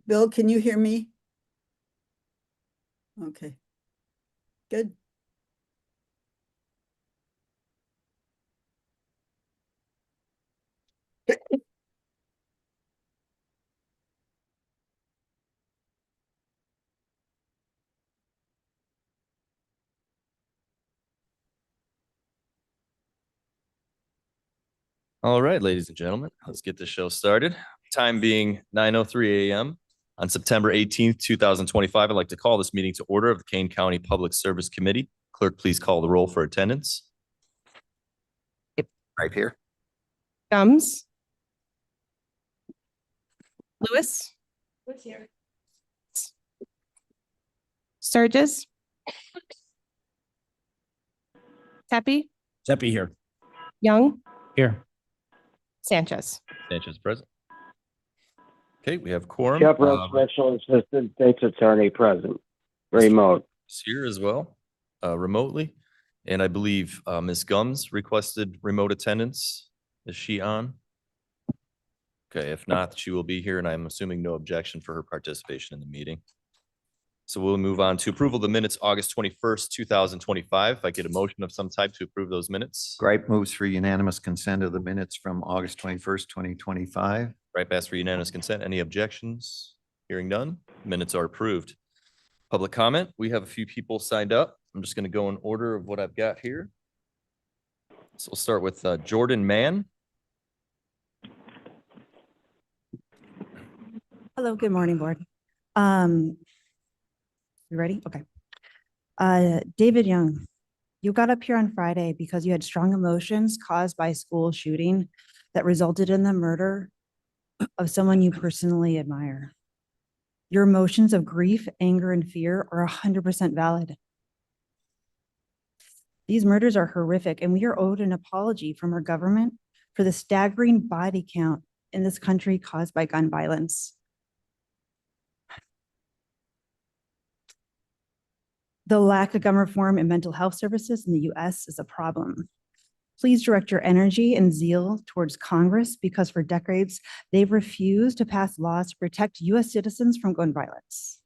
Bill, can you hear me? Okay. Good. All right, ladies and gentlemen, let's get the show started. Time being 9:03 a.m. on September 18th, 2025. I'd like to call this meeting to order of the Kane County Public Service Committee. Clerk, please call the roll for attendance. Right here. Gums. Lewis. Who's here? Sturgis. Tepe. Zeppy here. Young. Here. Sanchez. Sanchez present. Okay, we have quorum. Shepard, Special Assistant State's Attorney present. Remote. Is here as well, remotely. And I believe Ms. Gums requested remote attendance. Is she on? Okay, if not, she will be here, and I'm assuming no objection for her participation in the meeting. So we'll move on to approval of the minutes, August 21st, 2025. If I get a motion of some type to approve those minutes. Gripe moves for unanimous consent of the minutes from August 21st, 2025. Right, pass for unanimous consent. Any objections? Hearing none, minutes are approved. Public comment. We have a few people signed up. I'm just going to go in order of what I've got here. So we'll start with Jordan Mann. Hello, good morning, board. You ready? Okay. David Young, you got up here on Friday because you had strong emotions caused by a school shooting that resulted in the murder of someone you personally admire. Your emotions of grief, anger, and fear are 100% valid. These murders are horrific, and we are owed an apology from our government for the staggering body count in this country caused by gun violence. The lack of gun reform and mental health services in the US is a problem. Please direct your energy and zeal towards Congress because for decades, they've refused to pass laws to protect US citizens from gun violence.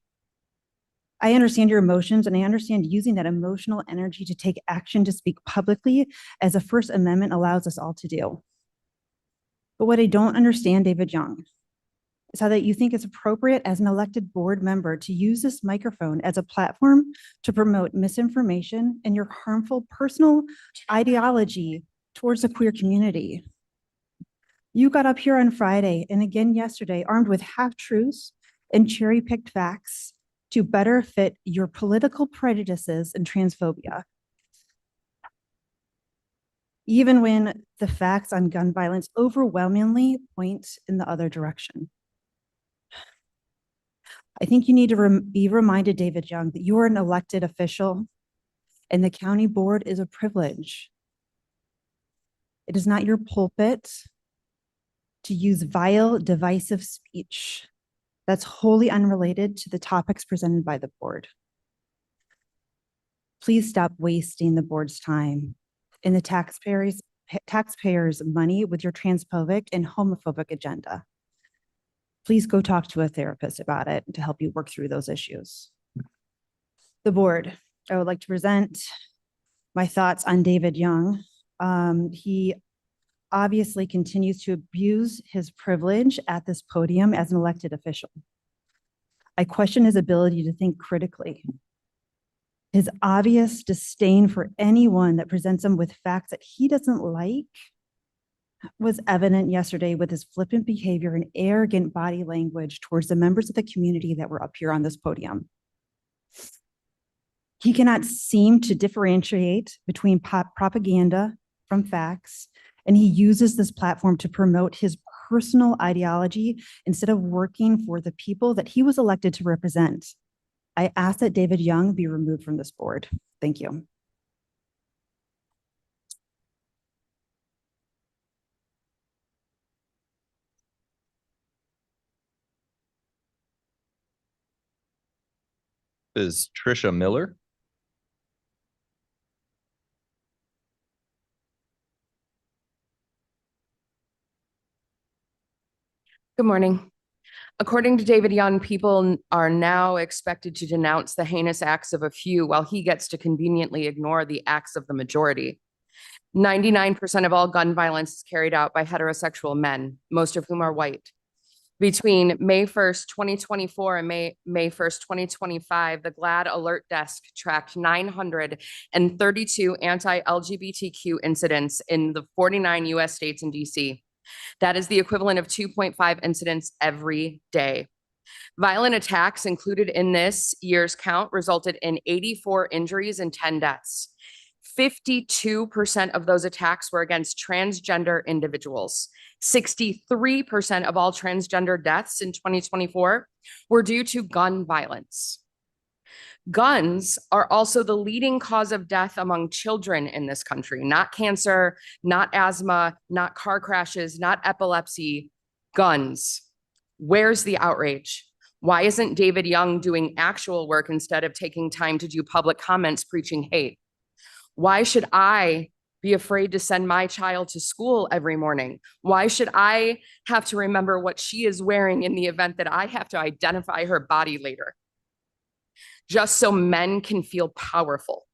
I understand your emotions, and I understand using that emotional energy to take action to speak publicly as the First Amendment allows us all to do. But what I don't understand, David Young, is how that you think it's appropriate as an elected board member to use this microphone as a platform to promote misinformation and your harmful personal ideology towards the queer community. You got up here on Friday and again yesterday armed with half-truths and cherry-picked facts to better fit your political prejudices and transphobia. Even when the facts on gun violence overwhelmingly point in the other direction. I think you need to be reminded, David Young, that you are an elected official and the county board is a privilege. It is not your pulpit to use vile, divisive speech that's wholly unrelated to the topics presented by the board. Please stop wasting the board's time and the taxpayers' money with your transphobic and homophobic agenda. Please go talk to a therapist about it to help you work through those issues. The board, I would like to present my thoughts on David Young. He obviously continues to abuse his privilege at this podium as an elected official. I question his ability to think critically. His obvious disdain for anyone that presents him with facts that he doesn't like was evident yesterday with his flippant behavior and arrogant body language towards the members of the community that were up here on this podium. He cannot seem to differentiate between propaganda from facts, and he uses this platform to promote his personal ideology instead of working for the people that he was elected to represent. I ask that David Young be removed from this board. Thank you. Is Trisha Miller. Good morning. According to David Young, people are now expected to denounce the heinous acts of a few while he gets to conveniently ignore the acts of the majority. 99% of all gun violence is carried out by heterosexual men, most of whom are white. Between May 1st, 2024 and May 1st, 2025, the GLAD Alert Desk tracked 932 anti-LGBTQ incidents in the 49 US states and DC. That is the equivalent of 2.5 incidents every day. Violent attacks included in this year's count resulted in 84 injuries and 10 deaths. 52% of those attacks were against transgender individuals. 63% of all transgender deaths in 2024 were due to gun violence. Guns are also the leading cause of death among children in this country, not cancer, not asthma, not car crashes, not epilepsy, guns. Where's the outrage? Why isn't David Young doing actual work instead of taking time to do public comments preaching hate? Why should I be afraid to send my child to school every morning? Why should I have to remember what she is wearing in the event that I have to identify her body later? Just so men can feel powerful.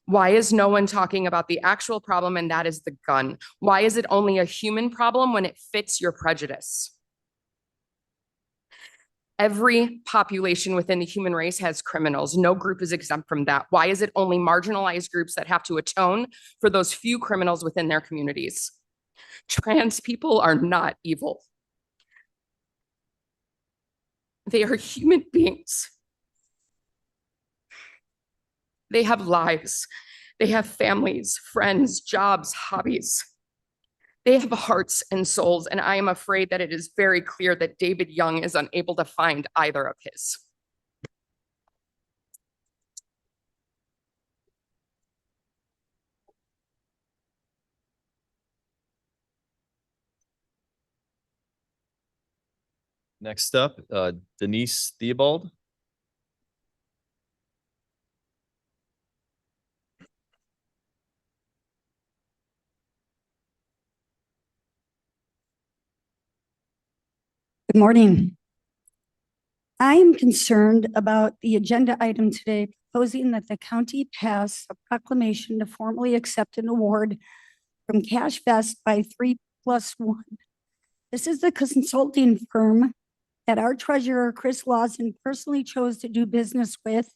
Why is no one talking about the actual problem, and that is the gun? Why is it only a human problem when it fits your prejudice? Every population within the human race has criminals. No group is exempt from that. Why is it only marginalized groups that have to atone for those few criminals within their communities? Trans people are not evil. They are human beings. They have lives. They have families, friends, jobs, hobbies. They have hearts and souls, and I am afraid that it is very clear that David Young is unable to find either of his. Next up, Denise Theobald. Good morning. I am concerned about the agenda item today, proposing that the county pass a proclamation to formally accept an award from Cash Vest by 3+1. This is the consulting firm that our treasurer, Chris Lawson, personally chose to do business with,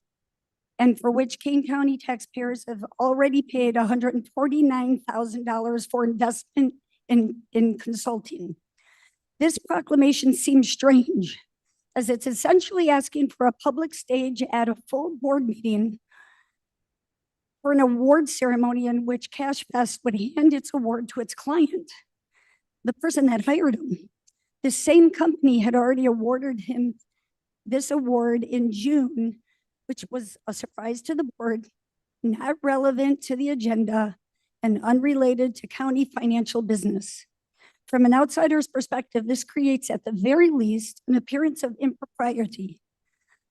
and for which Kane County taxpayers have already paid $149,000 for investment in consulting. This proclamation seems strange, as it's essentially asking for a public stage at a full board meeting for an award ceremony in which Cash Vest would hand its award to its client, the person that hired him. The same company had already awarded him this award in June, which was a surprise to the board, not relevant to the agenda, and unrelated to county financial business. From an outsider's perspective, this creates, at the very least, an appearance of impropriety.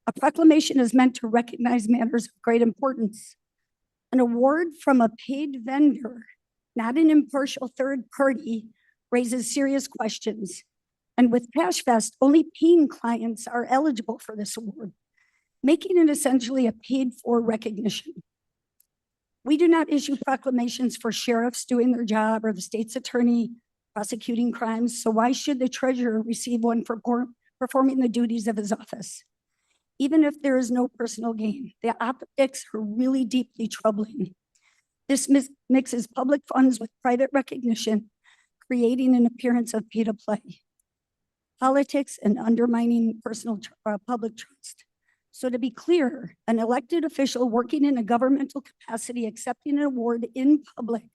A proclamation is meant to recognize matters of great importance. An award from a paid vendor, not an impartial third party, raises serious questions. And with Cash Vest, only paying clients are eligible for this award, making it essentially a paid-for recognition. We do not issue proclamations for sheriffs doing their job or the state's attorney prosecuting crimes, so why should the treasurer receive one for performing the duties of his office? Even if there is no personal gain, the optics are really deeply troubling. This mixes public funds with private recognition, creating an appearance of pay to play, politics, and undermining public trust. So to be clear, an elected official working in a governmental capacity accepting an award in public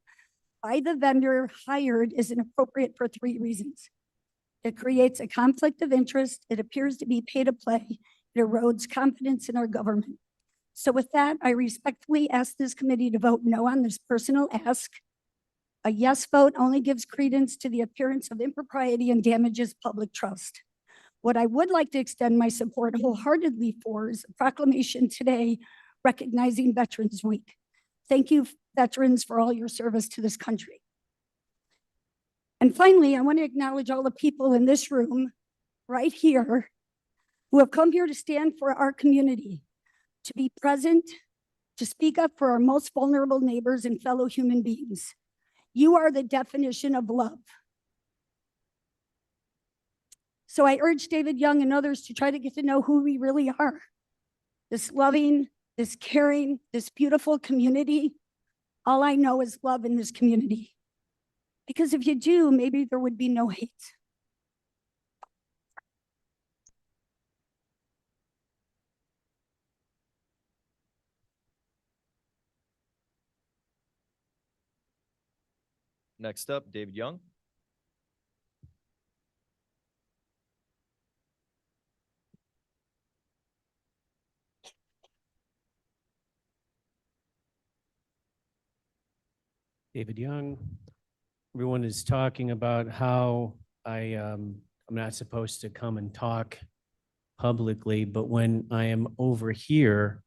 by the vendor hired is inappropriate for 3 reasons. It creates a conflict of interest. It appears to be pay to play. It erodes confidence in our government. So with that, I respectfully ask this committee to vote no on this personal ask. A yes vote only gives credence to the appearance of impropriety and damages public trust. What I would like to extend my support wholeheartedly for is a proclamation today recognizing Veterans Week. Thank you, veterans, for all your service to this country. And finally, I want to acknowledge all the people in this room right here who have come here to stand for our community, to be present, to speak up for our most vulnerable neighbors and fellow human beings. You are the definition of love. So I urge David Young and others to try to get to know who we really are. This loving, this caring, this beautiful community. All I know is love in this community. Because if you do, maybe there would be no hate. Next up, David Young. David Young. Everyone is talking about how I'm not supposed to come and talk publicly, but when I am over here,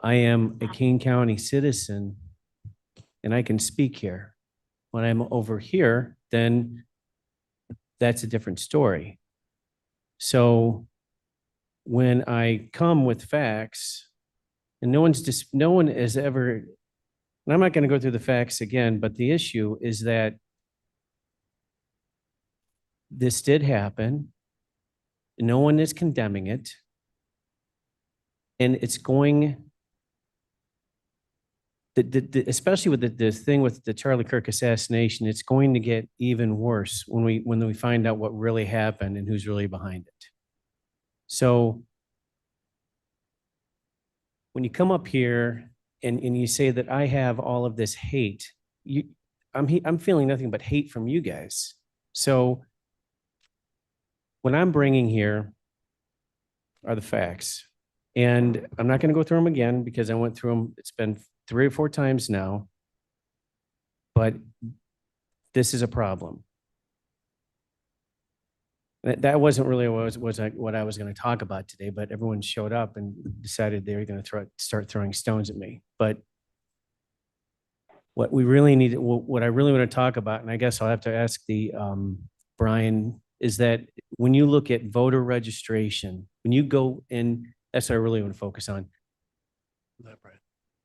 I am a King County citizen and I can speak here. When I'm over here, then that's a different story. So when I come with facts, and no one has ever, and I'm not going to go through the facts again, but the issue is that this did happen. No one is condemning it. And it's going, especially with the thing with the Charlie Clerk assassination, it's going to get even worse when we find out what really happened and who's really behind it. So when you come up here and you say that I have all of this hate, I'm feeling nothing but hate from you guys. So what I'm bringing here are the facts. And I'm not going to go through them again because I went through them. It's been 3 or 4 times now. But this is a problem. That wasn't really what I was going to talk about today, but everyone showed up and decided they were going to start throwing stones at me. But what we really need, what I really want to talk about, and I guess I'll have to ask the Brian, is that when you look at voter registration, when you go in, that's what I really want to focus on.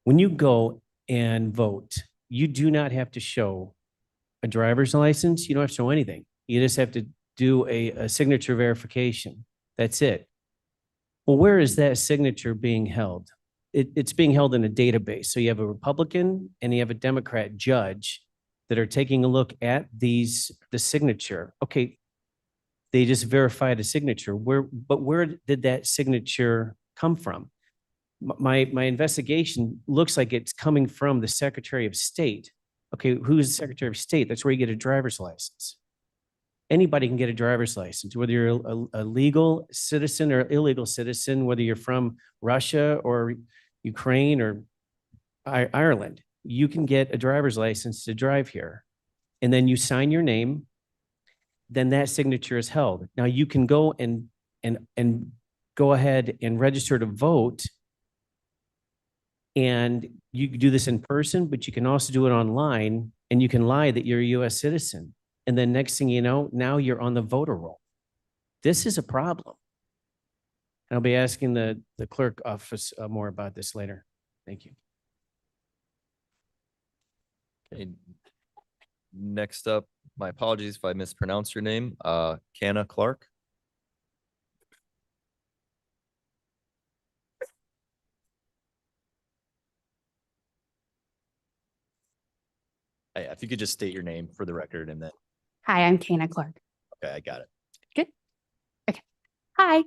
When you go and vote, you do not have to show a driver's license. You don't have to show anything. You just have to do a signature verification. That's it. Well, where is that signature being held? It's being held in a database. So you have a Republican and you have a Democrat judge that are taking a look at the signature. Okay, they just verified a signature. But where did that signature come from? My investigation looks like it's coming from the Secretary of State. Okay, who's the Secretary of State? That's where you get a driver's license. Anybody can get a driver's license, whether you're a legal citizen or illegal citizen, whether you're from Russia or Ukraine or Ireland, you can get a driver's license to drive here. And then you sign your name, then that signature is held. Now you can go and go ahead and register to vote. And you can do this in person, but you can also do it online, and you can lie that you're a US citizen. And then next thing you know, now you're on the voter roll. This is a problem. And I'll be asking the clerk office more about this later. Thank you. Okay. Next up, my apologies if I mispronounce your name, Canna Clark. Hey, if you could just state your name for the record and then, Hi, I'm Kana Clark. okay, I got it. Good. Okay. Hi,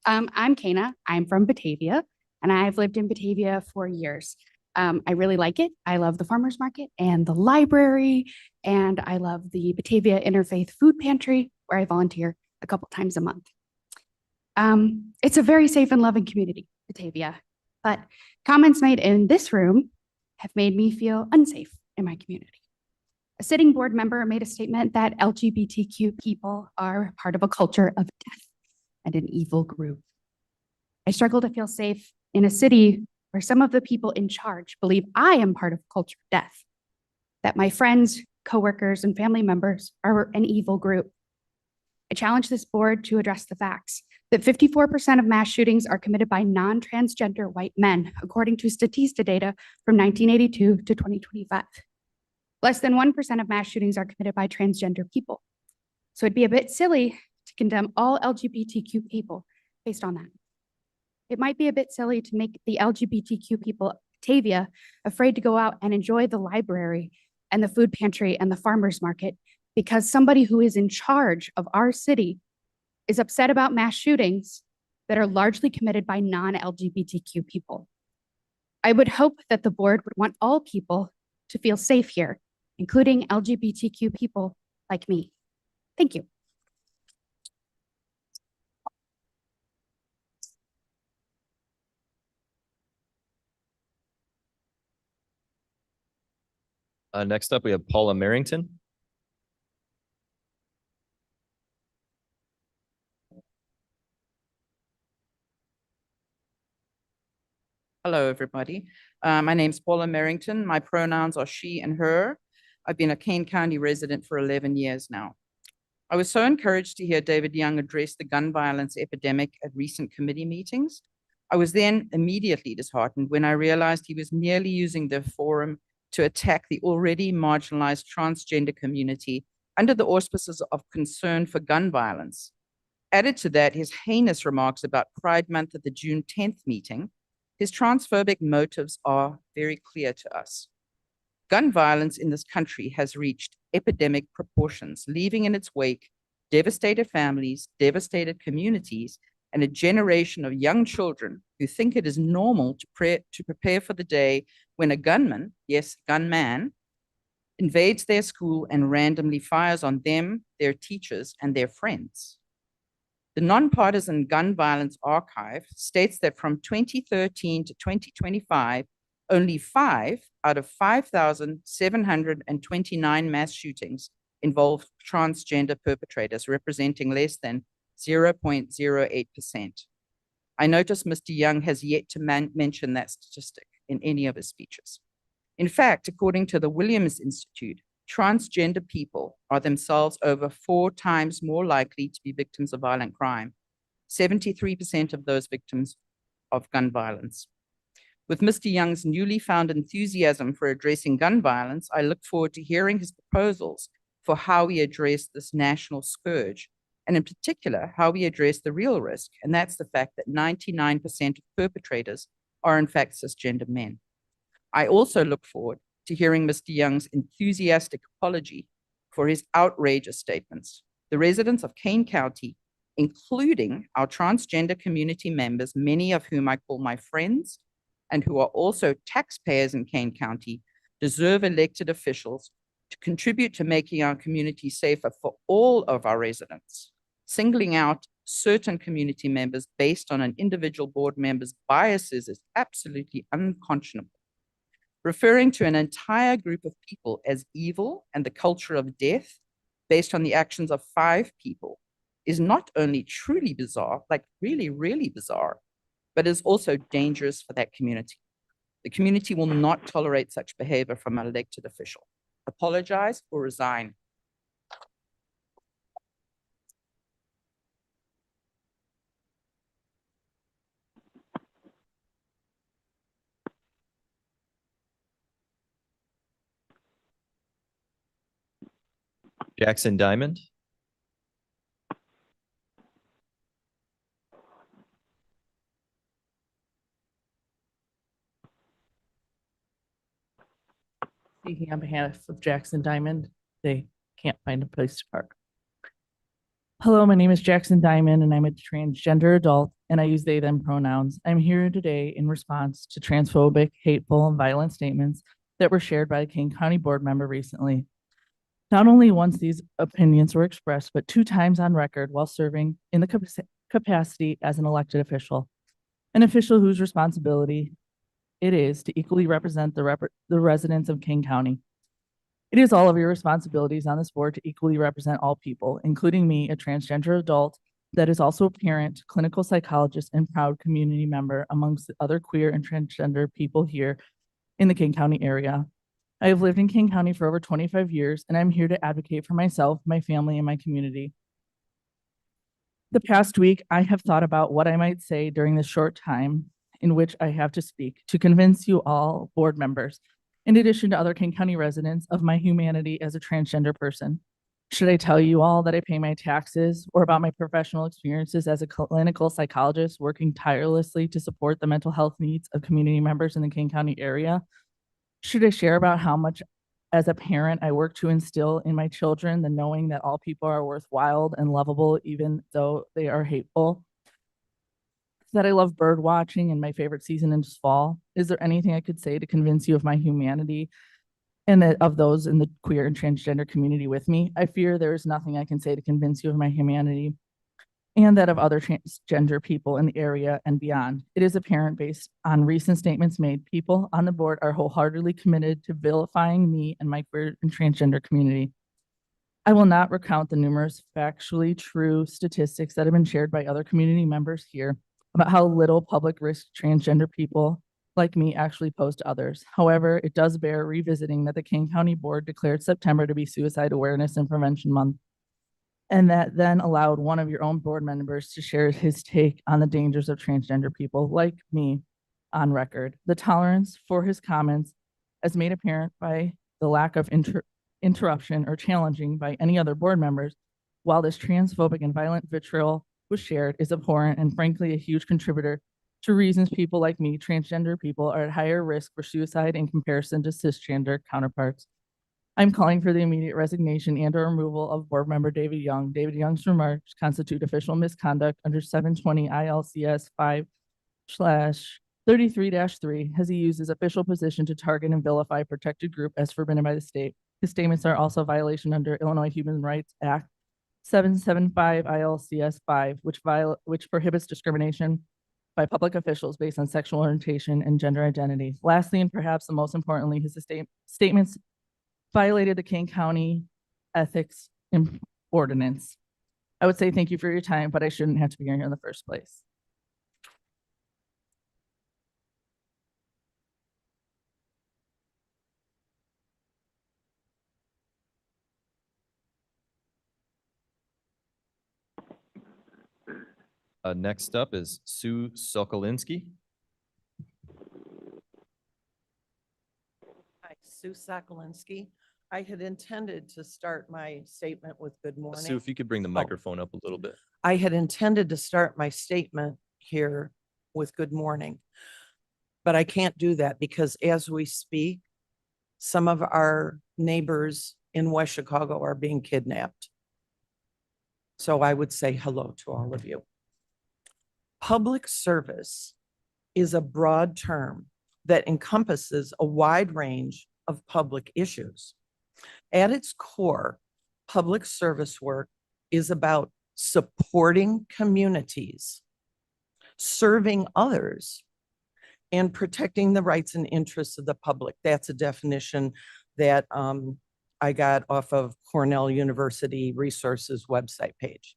I'm Kana. I'm from Batavia, and I've lived in Batavia for years. I really like it. I love the farmers market and the library, and I love the Batavia Interfaith Food Pantry, where I volunteer a couple times a month. It's a very safe and loving community, Batavia, but comments made in this room have made me feel unsafe in my community. A sitting board member made a statement that LGBTQ people are part of a culture of death and an evil group. I struggle to feel safe in a city where some of the people in charge believe I am part of a culture of death, that my friends, coworkers, and family members are an evil group. I challenge this board to address the facts that 54% of mass shootings are committed by non-transgender white men, according to Statista data from 1982 to 2025. Less than 1% of mass shootings are committed by transgender people. So it'd be a bit silly to condemn all LGBTQ people based on that. It might be a bit silly to make the LGBTQ people of Batavia afraid to go out and enjoy the library and the food pantry and the farmer's market because somebody who is in charge of our city is upset about mass shootings that are largely committed by non-LGBTQ people. I would hope that the board would want all people to feel safe here, including LGBTQ people like me. Thank you. Next up, we have Paula Merrington. Hello, everybody. My name's Paula Merrington. My pronouns are she and her. I've been a Kane County resident for 11 years now. I was so encouraged to hear David Young address the gun violence epidemic at recent committee meetings. I was then immediately disheartened when I realized he was merely using the forum to attack the already marginalized transgender community under the auspices of concern for gun violence. Added to that, his heinous remarks about Pride Month at the June 10th meeting. His transphobic motives are very clear to us. Gun violence in this country has reached epidemic proportions, leaving in its wake devastated families, devastated communities, and a generation of young children who think it is normal to prepare for the day when a gunman, yes, gunman, invades their school and randomly fires on them, their teachers, and their friends. The Nonpartisan Gun Violence Archive states that from 2013 to 2025, only 5 out of 5,729 mass shootings involved transgender perpetrators, representing less than 0.08%. I notice Mr. Young has yet to mention that statistic in any of his speeches. In fact, according to the Williams Institute, transgender people are themselves over 4 times more likely to be victims of violent crime, 73% of those victims of gun violence. With Mr. Young's newly found enthusiasm for addressing gun violence, I look forward to hearing his proposals for how we address this national scourge, and in particular, how we address the real risk, and that's the fact that 99% of perpetrators are in fact cisgender men. I also look forward to hearing Mr. Young's enthusiastic apology for his outrageous statements. The residents of Kane County, including our transgender community members, many of whom I call my friends, and who are also taxpayers in Kane County, deserve elected officials to contribute to making our community safer for all of our residents. Singling out certain community members based on an individual board member's biases is absolutely unconscionable. Referring to an entire group of people as evil and the culture of death based on the actions of 5 people is not only truly bizarre, like really, really bizarre, but is also dangerous for that community. The community will not tolerate such behavior from an elected official. Apologize or resign. Jackson Diamond. Speaking on behalf of Jackson Diamond, they can't find a place to park. Hello, my name is Jackson Diamond and I'm a transgender adult and I use they, them pronouns. I'm here today in response to transphobic, hateful, and violent statements that were shared by a King County board member recently. Not only once these opinions were expressed, but 2 times on record while serving in the capacity as an elected official, an official whose responsibility it is to equally represent the residents of King County. It is all of your responsibilities on this board to equally represent all people, including me, a transgender adult that is also a parent, clinical psychologist, and proud community member amongst the other queer and transgender people here in the King County area. I have lived in King County for over 25 years, and I'm here to advocate for myself, my family, and my community. The past week, I have thought about what I might say during the short time in which I have to speak to convince you all board members, in addition to other King County residents, of my humanity as a transgender person. Should I tell you all that I pay my taxes, or about my professional experiences as a clinical psychologist working tirelessly to support the mental health needs of community members in the King County area? Should I share about how much as a parent I work to instill in my children the knowing that all people are worthwhile and lovable even though they are hateful? That I love bird watching and my favorite season is fall? Is there anything I could say to convince you of my humanity and that of those in the queer and transgender community with me? I fear there is nothing I can say to convince you of my humanity and that of other transgender people in the area and beyond. It is apparent based on recent statements made, people on the board are wholeheartedly committed to vilifying me and my queer and transgender community. I will not recount the numerous factually true statistics that have been shared by other community members here about how little public risk transgender people like me actually pose to others. However, it does bear revisiting that the King County Board declared September to be Suicide Awareness and Prevention Month, and that then allowed one of your own board members to share his take on the dangers of transgender people like me on record. The tolerance for his comments, as made apparent by the lack of interruption or challenging by any other board members, while this transphobic and violent vitriol was shared, is abhorrent and frankly a huge contributor to reasons people like me, transgender people, are at higher risk for suicide in comparison to cisgender counterparts. I'm calling for the immediate resignation and or removal of board member David Young. David Young's remarks constitute official misconduct under 720 ILCS 5/33-3, as he used his official position to target and vilify a protected group as forbidden by the state. His statements are also a violation under Illinois Human Rights Act 775 ILCS 5, which prohibits discrimination by public officials based on sexual orientation and gender identity. Lastly, and perhaps the most importantly, his statements violated the King County Ethics Ordinance. I would say thank you for your time, but I shouldn't have to be here in the first place. Next up is Sue Sokolinsky. Hi, Sue Sokolinsky. I had intended to start my statement with good morning. Sue, if you could bring the microphone up a little bit. I had intended to start my statement here with good morning, but I can't do that because as we speak, some of our neighbors in West Chicago are being kidnapped. So I would say hello to all of you. Public service is a broad term that encompasses a wide range of public issues. At its core, public service work is about supporting communities, serving others, and protecting the rights and interests of the public. That's a definition that I got off of Cornell University Resources website page.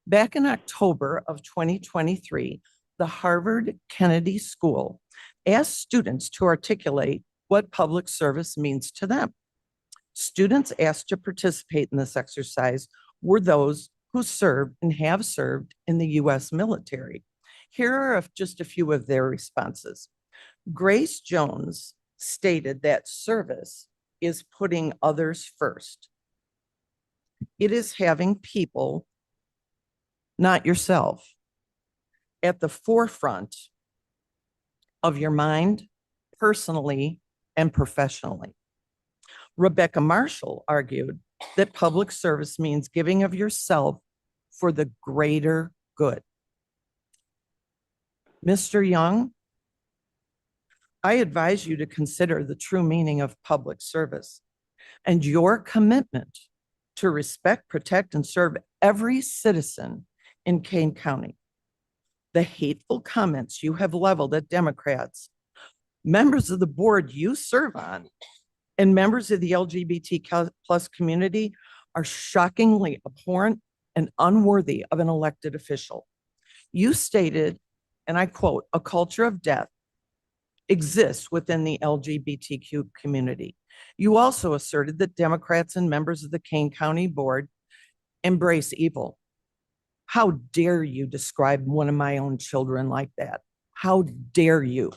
Back in October of 2023, the Harvard Kennedy School asked students to articulate what public service means to them. Students asked to participate in this exercise were those who served and have served in the U.S. military. Here are just a few of their responses. Grace Jones stated that service is putting others first. It is having people, not yourself, at the forefront of your mind, personally and professionally. Rebecca Marshall argued that public service means giving of yourself for the greater good. Mr. Young, I advise you to consider the true meaning of public service and your commitment to respect, protect, and serve every citizen in Kane County. The hateful comments you have leveled at Democrats, members of the board you serve on, and members of the LGBT plus community are shockingly abhorrent and unworthy of an elected official. You stated, and I quote, "A culture of death exists within the LGBTQ community." You also asserted that Democrats and members of the Kane County Board embrace evil. How dare you describe one of my own children like that? How dare you?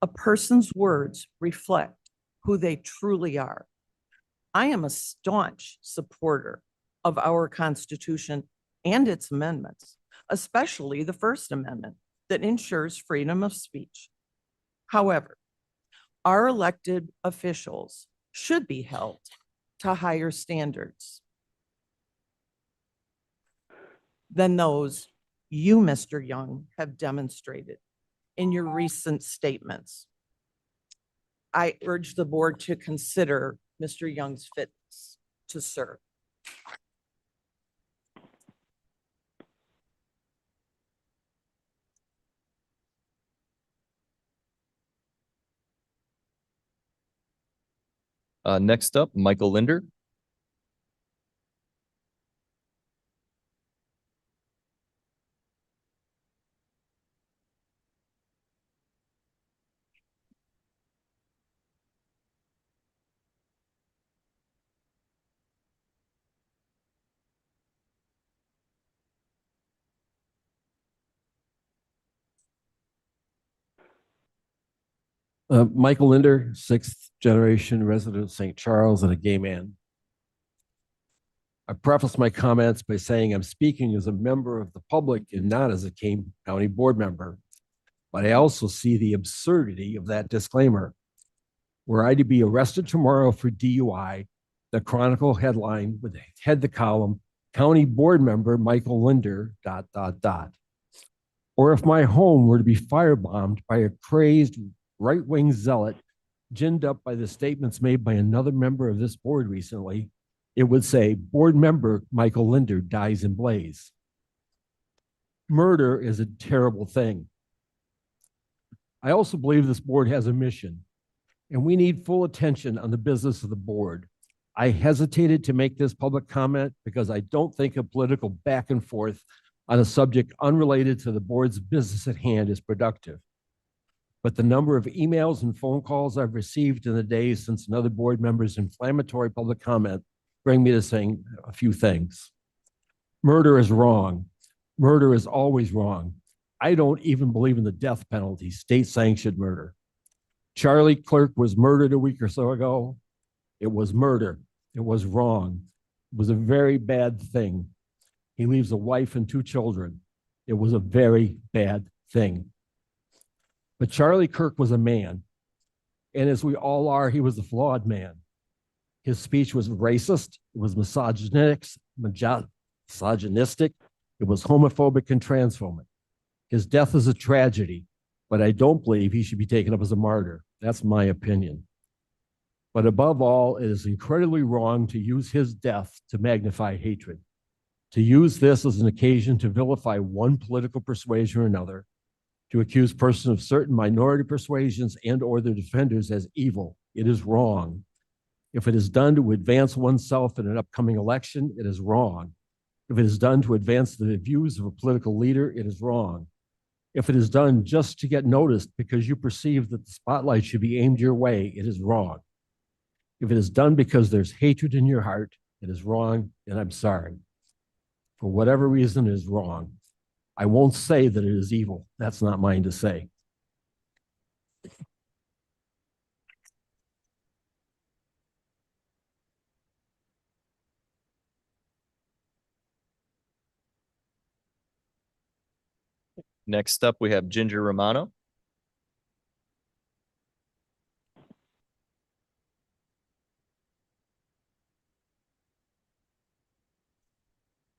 A person's words reflect who they truly are. I am a staunch supporter of our Constitution and its amendments, especially the First Amendment that ensures freedom of speech. However, our elected officials should be held to higher standards than those you, Mr. Young, have demonstrated in your recent statements. I urge the board to consider Mr. Young's fitness to serve. Next up, Michael Linder. Michael Linder, sixth generation resident of St. Charles and a gay man. I preface my comments by saying I'm speaking as a member of the public and not as a Kane County board member. But I also see the absurdity of that disclaimer. Were I to be arrested tomorrow for DUI, the Chronicle headline would head the column, County Board Member Michael Linder, ... Or if my home were to be firebombed by a crazed right-wing zealot, ginned up by the statements made by another member of this board recently, it would say, Board Member Michael Linder dies in blaze. Murder is a terrible thing. I also believe this board has a mission, and we need full attention on the business of the board. I hesitated to make this public comment because I don't think a political back and forth on a subject unrelated to the board's business at hand is productive. But the number of emails and phone calls I've received in the days since another board member's inflammatory public comment bring me to saying a few things. Murder is wrong. Murder is always wrong. I don't even believe in the death penalty, state-sanctioned murder. Charlie Clerk was murdered a week or so ago. It was murder. It was wrong. It was a very bad thing. He leaves a wife and 2 children. It was a very bad thing. But Charlie Kirk was a man. And as we all are, he was a flawed man. His speech was racist. It was misogynistic. It was homophobic and transphobic. His death is a tragedy, but I don't believe he should be taken up as a martyr. That's my opinion. But above all, it is incredibly wrong to use his death to magnify hatred, to use this as an occasion to vilify one political persuasion or another, to accuse persons of certain minority persuasions and or their defenders as evil. It is wrong. If it is done to advance oneself in an upcoming election, it is wrong. If it is done to advance the views of a political leader, it is wrong. If it is done just to get noticed because you perceive that the spotlight should be aimed your way, it is wrong. If it is done because there's hatred in your heart, it is wrong, and I'm sorry. For whatever reason, it is wrong. I won't say that it is evil. That's not mine to say. Next up, we have Ginger Romano.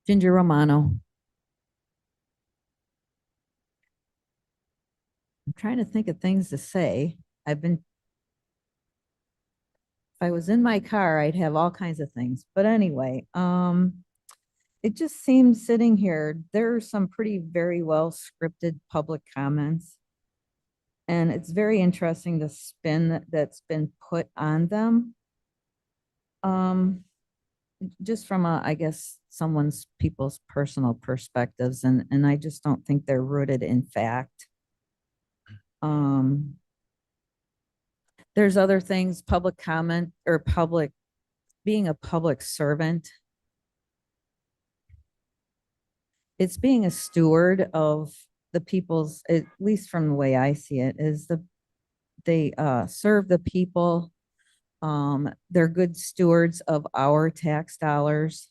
Ginger Romano. I'm trying to think of things to say. If I was in my car, I'd have all kinds of things. But anyway, it just seems sitting here, there are some very well scripted public comments. And it's very interesting the spin that's been put on them. Just from I guess people's personal perspectives, and I just don't think they're rooted in fact. There's other things, public comment or public being a public servant. It's being a steward of the people's, at least from the way I see it, is they serve the people. They're good stewards of our tax dollars.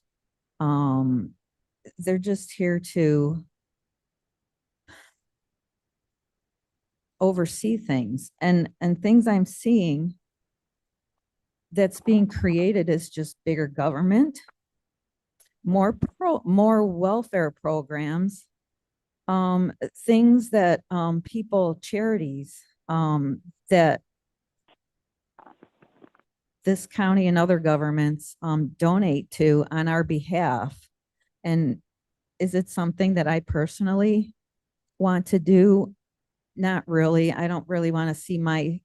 They're just here to oversee things, and things I'm seeing that's being created is just bigger government, more welfare programs, things that people, charities, that this county and other governments donate to on our behalf. And is it something that I personally want to do? Not really. I don't really want to see my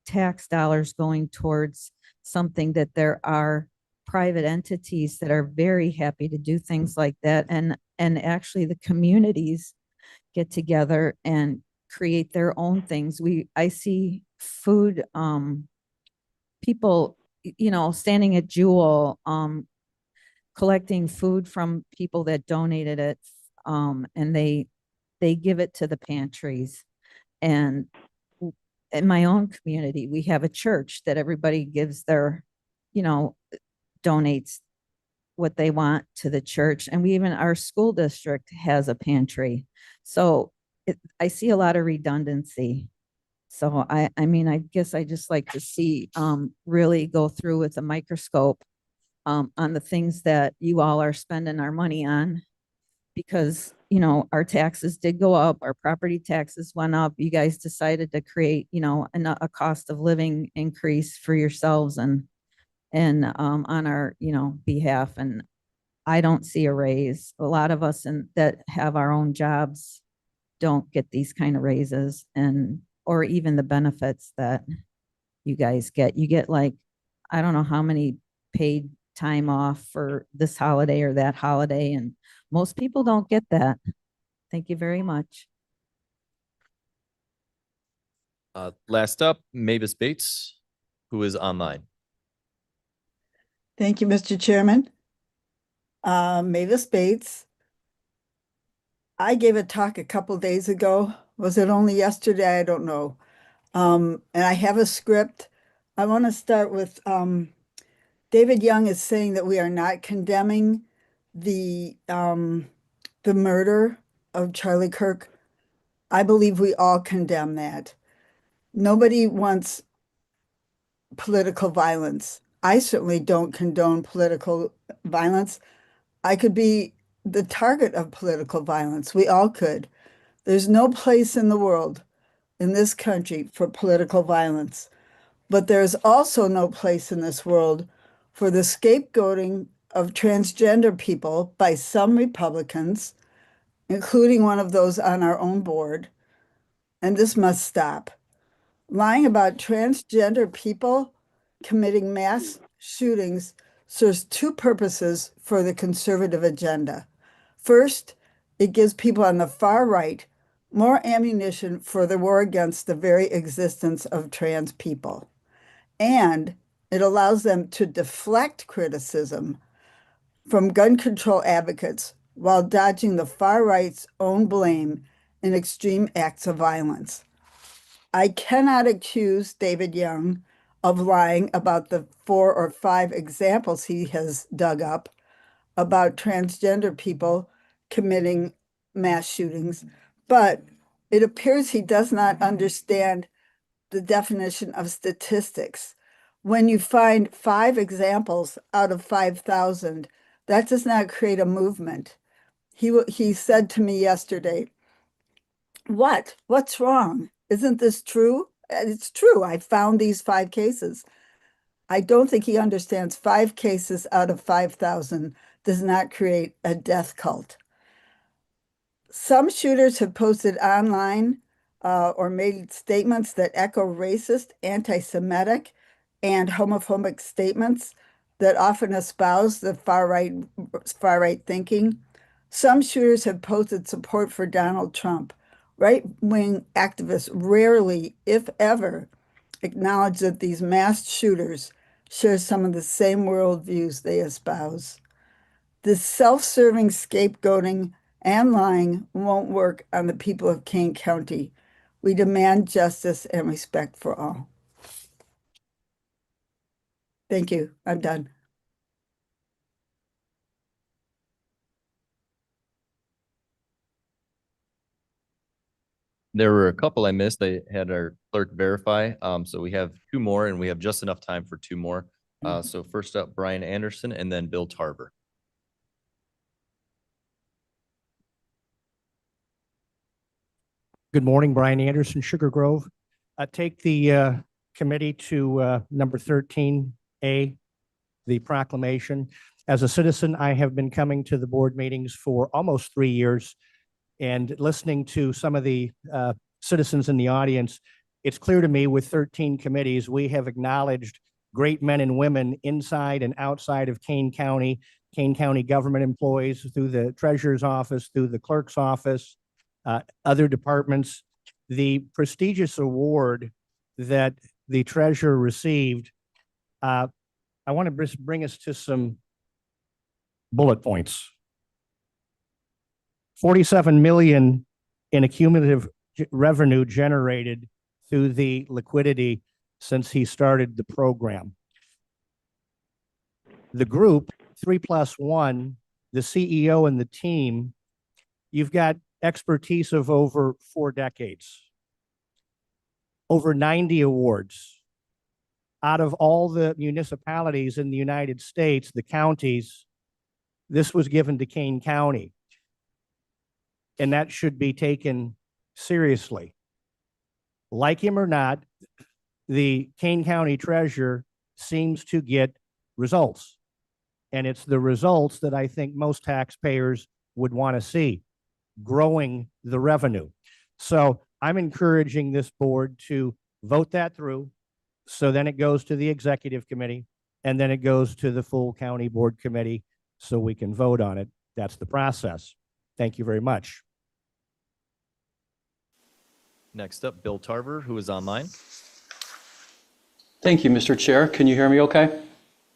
tax dollars going towards something that there are private entities that are very happy to do things like that. And actually the communities get together and create their own things. I see food, people, standing at Jewel, collecting food from people that donated it. And they give it to the pantries. And in my own community, we have a church that everybody gives their, donates what they want to the church. And our school district has a pantry. So I see a lot of redundancy. So I mean, I guess I just like to see really go through with a microscope on the things that you all are spending our money on, because our taxes did go up, our property taxes went up. You guys decided to create a cost of living increase for yourselves and on our behalf, and I don't see a raise. A lot of us that have our own jobs don't get these kind of raises, or even the benefits that you guys get. You get like, I don't know how many paid time off for this holiday or that holiday, and most people don't get that. Thank you very much. Last up, Mavis Bates, who is online. Thank you, Mr. Chairman. Mavis Bates. I gave a talk a couple days ago. Was it only yesterday? I don't know. And I have a script. I want to start with David Young is saying that we are not condemning the murder of Charlie Kirk. I believe we all condemn that. Nobody wants political violence. I certainly don't condone political violence. I could be the target of political violence. We all could. There's no place in the world, in this country, for political violence. But there's also no place in this world for the scapegoating of transgender people by some Republicans, including one of those on our own board. And this must stop. Lying about transgender people committing mass shootings serves two purposes for the conservative agenda. First, it gives people on the far right more ammunition for the war against the very existence of trans people. And it allows them to deflect criticism from gun control advocates while dodging the far right's own blame in extreme acts of violence. I cannot accuse David Young of lying about the 4 or 5 examples he has dug up about transgender people committing mass shootings, but it appears he does not understand the definition of statistics. When you find 5 examples out of 5,000, that does not create a movement. He said to me yesterday, What's wrong? Isn't this true? It's true. I found these 5 cases. I don't think he understands 5 cases out of 5,000 does not create a death cult. Some shooters have posted online or made statements that echo racist, anti-Semitic, and homophobic statements that often espouse the far right thinking. Some shooters have posted support for Donald Trump. Right-wing activists rarely, if ever, acknowledge that these mass shooters share some of the same worldviews they espouse. This self-serving scapegoating and lying won't work on the people of Kane County. We demand justice and respect for all. Thank you. I'm done. There were a couple I missed. They had our clerk verify. So we have two more and we have just enough time for two more. So first up, Brian Anderson and then Bill Tarver. Good morning, Brian Anderson, Sugar Grove. Take the committee to number 13A, the proclamation. As a citizen, I have been coming to the board meetings for almost 3 years and listening to some of the citizens in the audience. It's clear to me with 13 committees, we have acknowledged great men and women inside and outside of Kane County government employees through the treasurer's office, through the clerk's office, other departments. The prestigious award that the treasurer received, I want to bring us to some bullet points. 47 million in accumulative revenue generated through the liquidity since he started the program. The group, 3+1, the CEO and the team, you've got expertise of over 4 decades, over 90 awards. Out of all the municipalities in the United States, the counties, this was given to Kane County. And that should be taken seriously. Like him or not, the Kane County treasurer seems to get results. And it's the results that I think most taxpayers would want to see, growing the revenue. So I'm encouraging this board to vote that through. So then it goes to the executive committee and then it goes to the full county board committee so we can vote on it. That's the process. Thank you very much. Next up, Bill Tarver, who is online. Thank you, Mr. Chair. Can you hear me okay?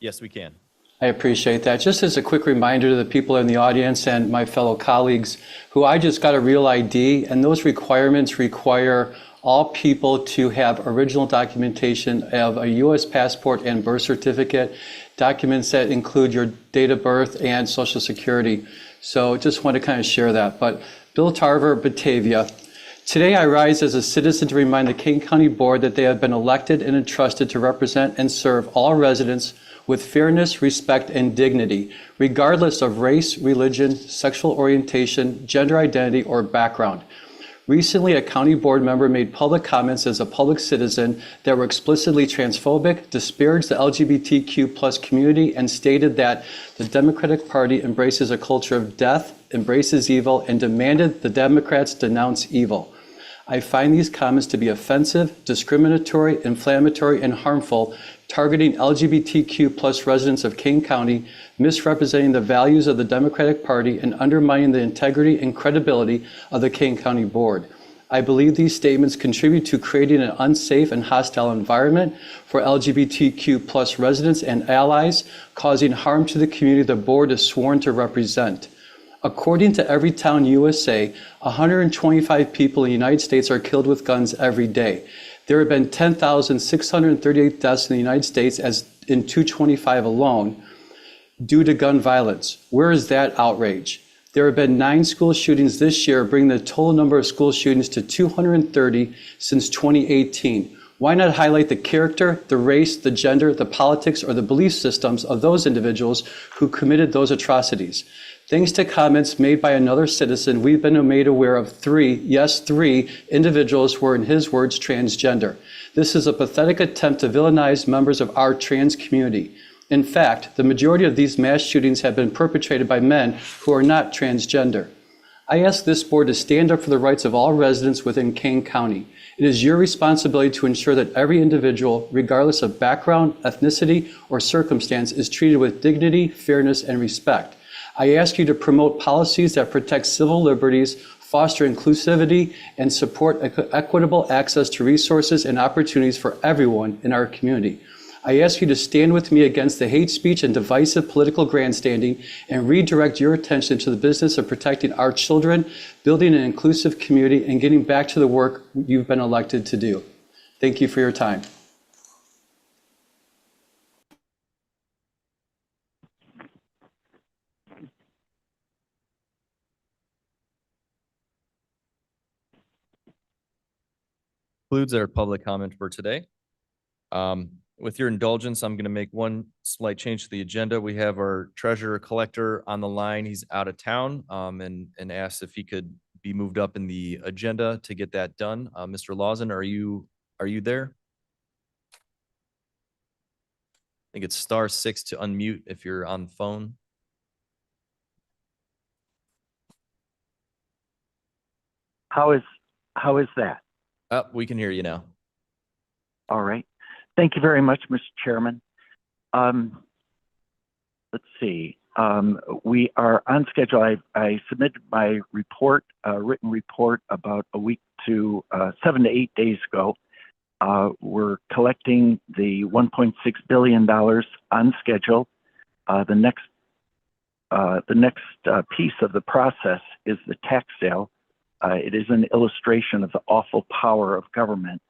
Yes, we can. I appreciate that. Just as a quick reminder to the people in the audience and my fellow colleagues who I just got a real ID, and those requirements require all people to have original documentation of a U.S. passport and birth certificate, documents that include your date of birth and social security. So just want to kind of share that. But Bill Tarver, Batavia. Today I rise as a citizen to remind the Kane County Board that they have been elected and entrusted to represent and serve all residents with fairness, respect, and dignity, regardless of race, religion, sexual orientation, gender identity, or background. Recently, a county board member made public comments as a public citizen that were explicitly transphobic, disparaged the LGBTQ+ community, and stated that the Democratic Party embraces a culture of death, embraces evil, and demanded the Democrats denounce evil. I find these comments to be offensive, discriminatory, inflammatory, and harmful, targeting LGBTQ+ residents of Kane County, misrepresenting the values of the Democratic Party, and undermining the integrity and credibility of the Kane County Board. I believe these statements contribute to creating an unsafe and hostile environment for LGBTQ+ residents and allies, causing harm to the community the board is sworn to represent. According to Everytown USA, 125 people in the United States are killed with guns every day. There have been 10,638 deaths in the United States as in 225 alone due to gun violence. Where is that outrage? There have been 9 school shootings this year, bringing the total number of school shootings to 230 since 2018. Why not highlight the character, the race, the gender, the politics, or the belief systems of those individuals who committed those atrocities? Thanks to comments made by another citizen, we've been made aware of 3 individuals who were, in his words, transgender. This is a pathetic attempt to villainize members of our trans community. In fact, the majority of these mass shootings have been perpetrated by men who are not transgender. I ask this board to stand up for the rights of all residents within Kane County. It is your responsibility to ensure that every individual, regardless of background, ethnicity, or circumstance, is treated with dignity, fairness, and respect. I ask you to promote policies that protect civil liberties, foster inclusivity, and support equitable access to resources and opportunities for everyone in our community. I ask you to stand with me against the hate speech and divisive political grandstanding and redirect your attention to the business of protecting our children, building an inclusive community, and getting back to the work you've been elected to do. Thank you for your time. Concludes our public comment for today. With your indulgence, I'm going to make one slight change to the agenda. We have our treasurer collector on the line. He's out of town and asked if he could be moved up in the agenda to get that done. Mr. Lawson, are you there? I think it's *6 to unmute if you're on the phone. How is that? We can hear you now. All right. Thank you very much, Mr. Chairman. Let's see. We are on schedule. I submitted my report, written report, about a week to 7 to 8 days ago. We're collecting the $1.6 billion on schedule. The next piece of the process is the tax sale. It is an illustration of the awful power of government,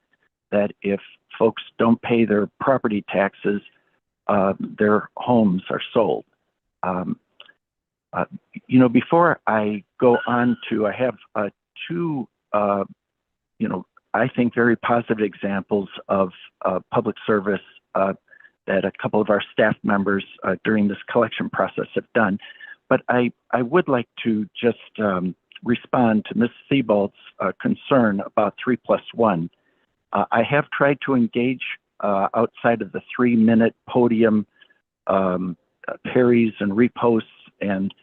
that if folks don't pay their property taxes, their homes are sold. Before I go on to, I have two, I think very positive examples of public service that a couple of our staff members during this collection process have done. But I would like to just respond to Ms. Thibault's concern about 3+1. I have tried to engage outside of the 3-minute podium parries and reposts, and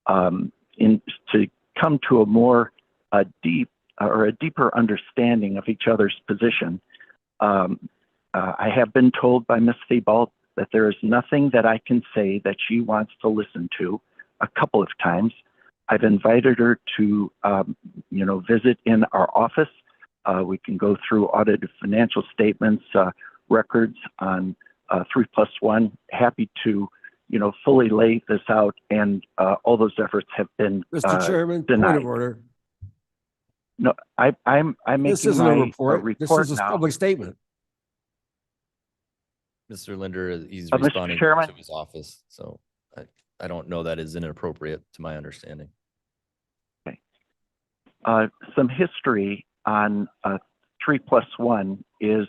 to come to a more deeper understanding of each other's position. I have been told by Ms. Thibault that there is nothing that I can say that she wants to listen to a couple of times. I've invited her to, visit in our office. We can go through audited financial statements, records on 3+1. Happy to, fully lay this out, and all those efforts have been Mr. Chairman, denied. point of order. No, I'm making This isn't my a report. This report is a now. public statement. Mr. Linder, he's Mr. responding Chairman? to his office, so I don't know that is inappropriate to my understanding. Some history on 3+1 is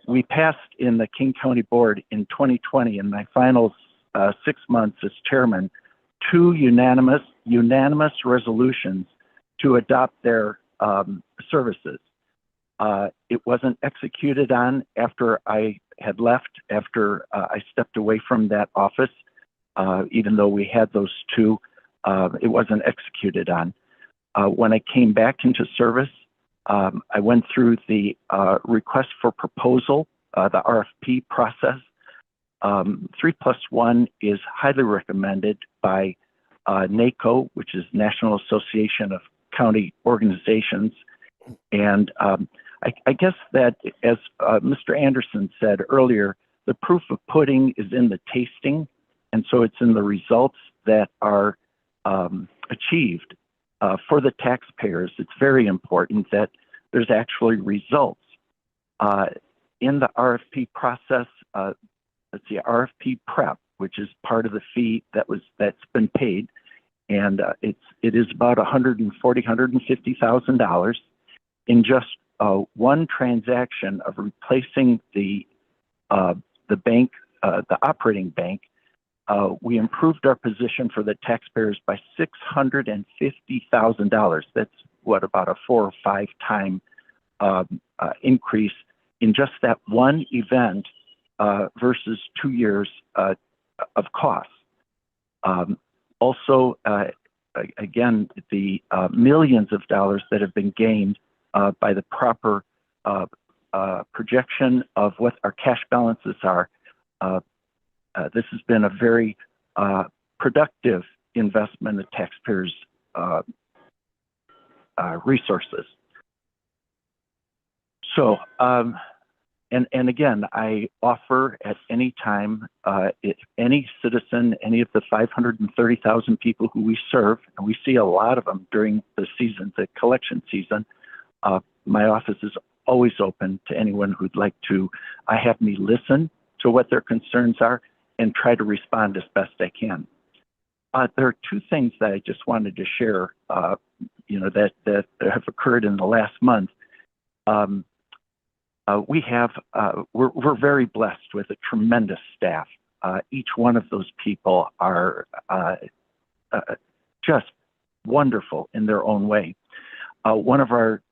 we passed in the King County Board in 2020, in my final 6 months as chairman, 2 unanimous resolutions to adopt their services. It wasn't executed on after I had left, after I stepped away from that office. Even though we had those 2, it wasn't executed on. When I came back into service, I went through the request for proposal, the RFP process. 3+1 is highly recommended by NACO, which is National Association of County Organizations. And I guess that, as Mr. Anderson said earlier, the proof of pudding is in the tasting. And so it's in the results that are achieved. For the taxpayers, it's very important that there's actually results. In the RFP process, let's see, RFP prep, which is part of the fee that's been paid, and it is about $150,000 in just one transaction of replacing the bank, the operating bank. We improved our position for the taxpayers by $650,000. That's about a 4 or 5 time increase in just that one event versus 2 years of costs. Also, again, the millions of dollars that have been gained by the proper projection of what our cash balances are. This has been a very productive investment of taxpayers' resources. So, and again, I offer at any time, if any citizen, any of the 530,000 people who we serve, and we see a lot of them during the season, the collection season, my office is always open to anyone who'd like to have me listen to what their concerns are and try to respond as best I can. There are two things that I just wanted to share, that have occurred in the last month. We're very blessed with a tremendous staff. Each one of those people are just wonderful in their own way. One of our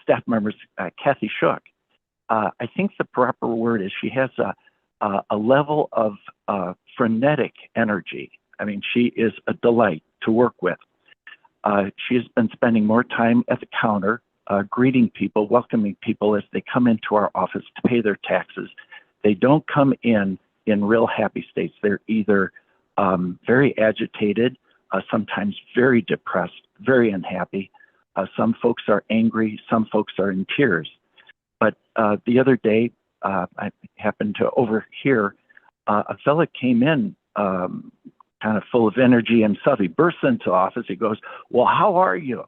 staff members, Kathy Shook, I think the proper word is she has a level of frenetic energy. I mean, she is a delight to work with. She has been spending more time at the counter, greeting people, welcoming people as they come into our office to pay their taxes. They don't come in real happy states. They're either very agitated, sometimes very depressed, very unhappy. Some folks are angry, some folks are in tears. But the other day, I happened to overhear a fella came in kind of full of energy himself. He bursts into office. He goes, "Well, how are you?"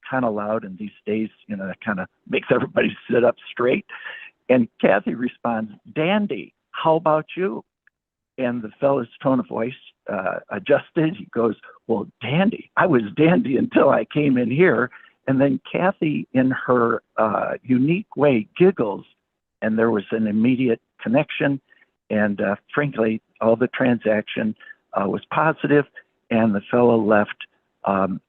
Kind of loud. And these days, that kind of makes everybody sit up straight. And Kathy responds, "Dandy, how about you?" And the fellow's tone of voice adjusted. He goes, "Well, dandy, I was dandy until I came in here." And then Kathy, in her unique way, giggles. And there was an immediate connection. And frankly, all the transaction was positive, and the fellow left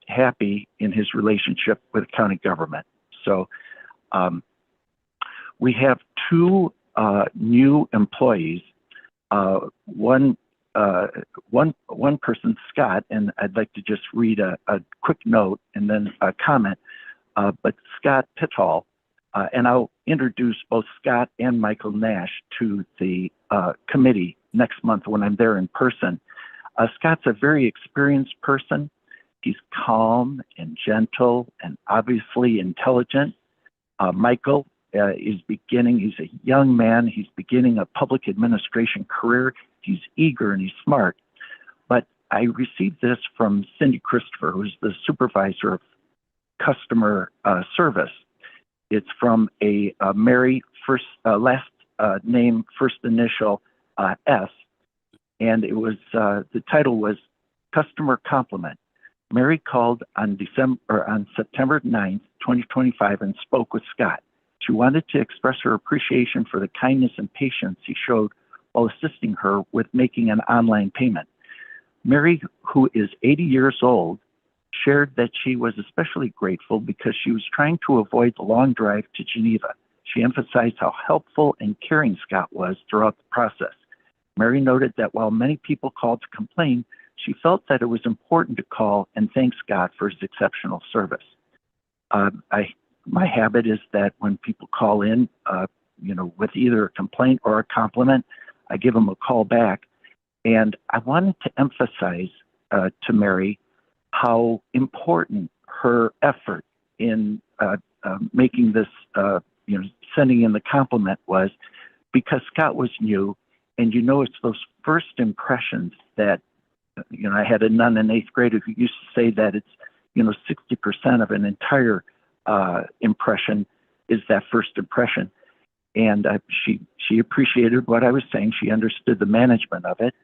happy in his relationship with county government. So we have two new employees. One person, Scott, and I'd like to just read a quick note and then a comment. But Scott Pittall, and I'll introduce both Scott and Michael Nash to the committee next month when I'm there in person. Scott's a very experienced person. He's calm and gentle and obviously intelligent. Michael he's a young man. He's beginning a public administration career. He's eager and he's smart. But I received this from Cindy Christopher, who's the supervisor of customer service. It's from a Mary last name, first initial S. And it was the title was Customer Compliment. Mary called on September 9th, 2025, and spoke with Scott. She wanted to express her appreciation for the kindness and patience he showed while assisting her with making an online payment. Mary, who is 80 years old, shared that she was especially grateful because she was trying to avoid the long drive to Geneva. She emphasized how helpful and caring Scott was throughout the process. Mary noted that while many people called to complain, she felt that it was important to call and thank Scott for his exceptional service. My habit is that when people call in, with either a complaint or a compliment, I give them a call back. And I wanted to emphasize to Mary how important her effort in making this, sending in the compliment was, because Scott was new. And it's those first impressions that, I had a nun in 8th grade who used to say that it's, 60% of an entire impression is that first impression. And she appreciated what I was saying. She understood the management of it.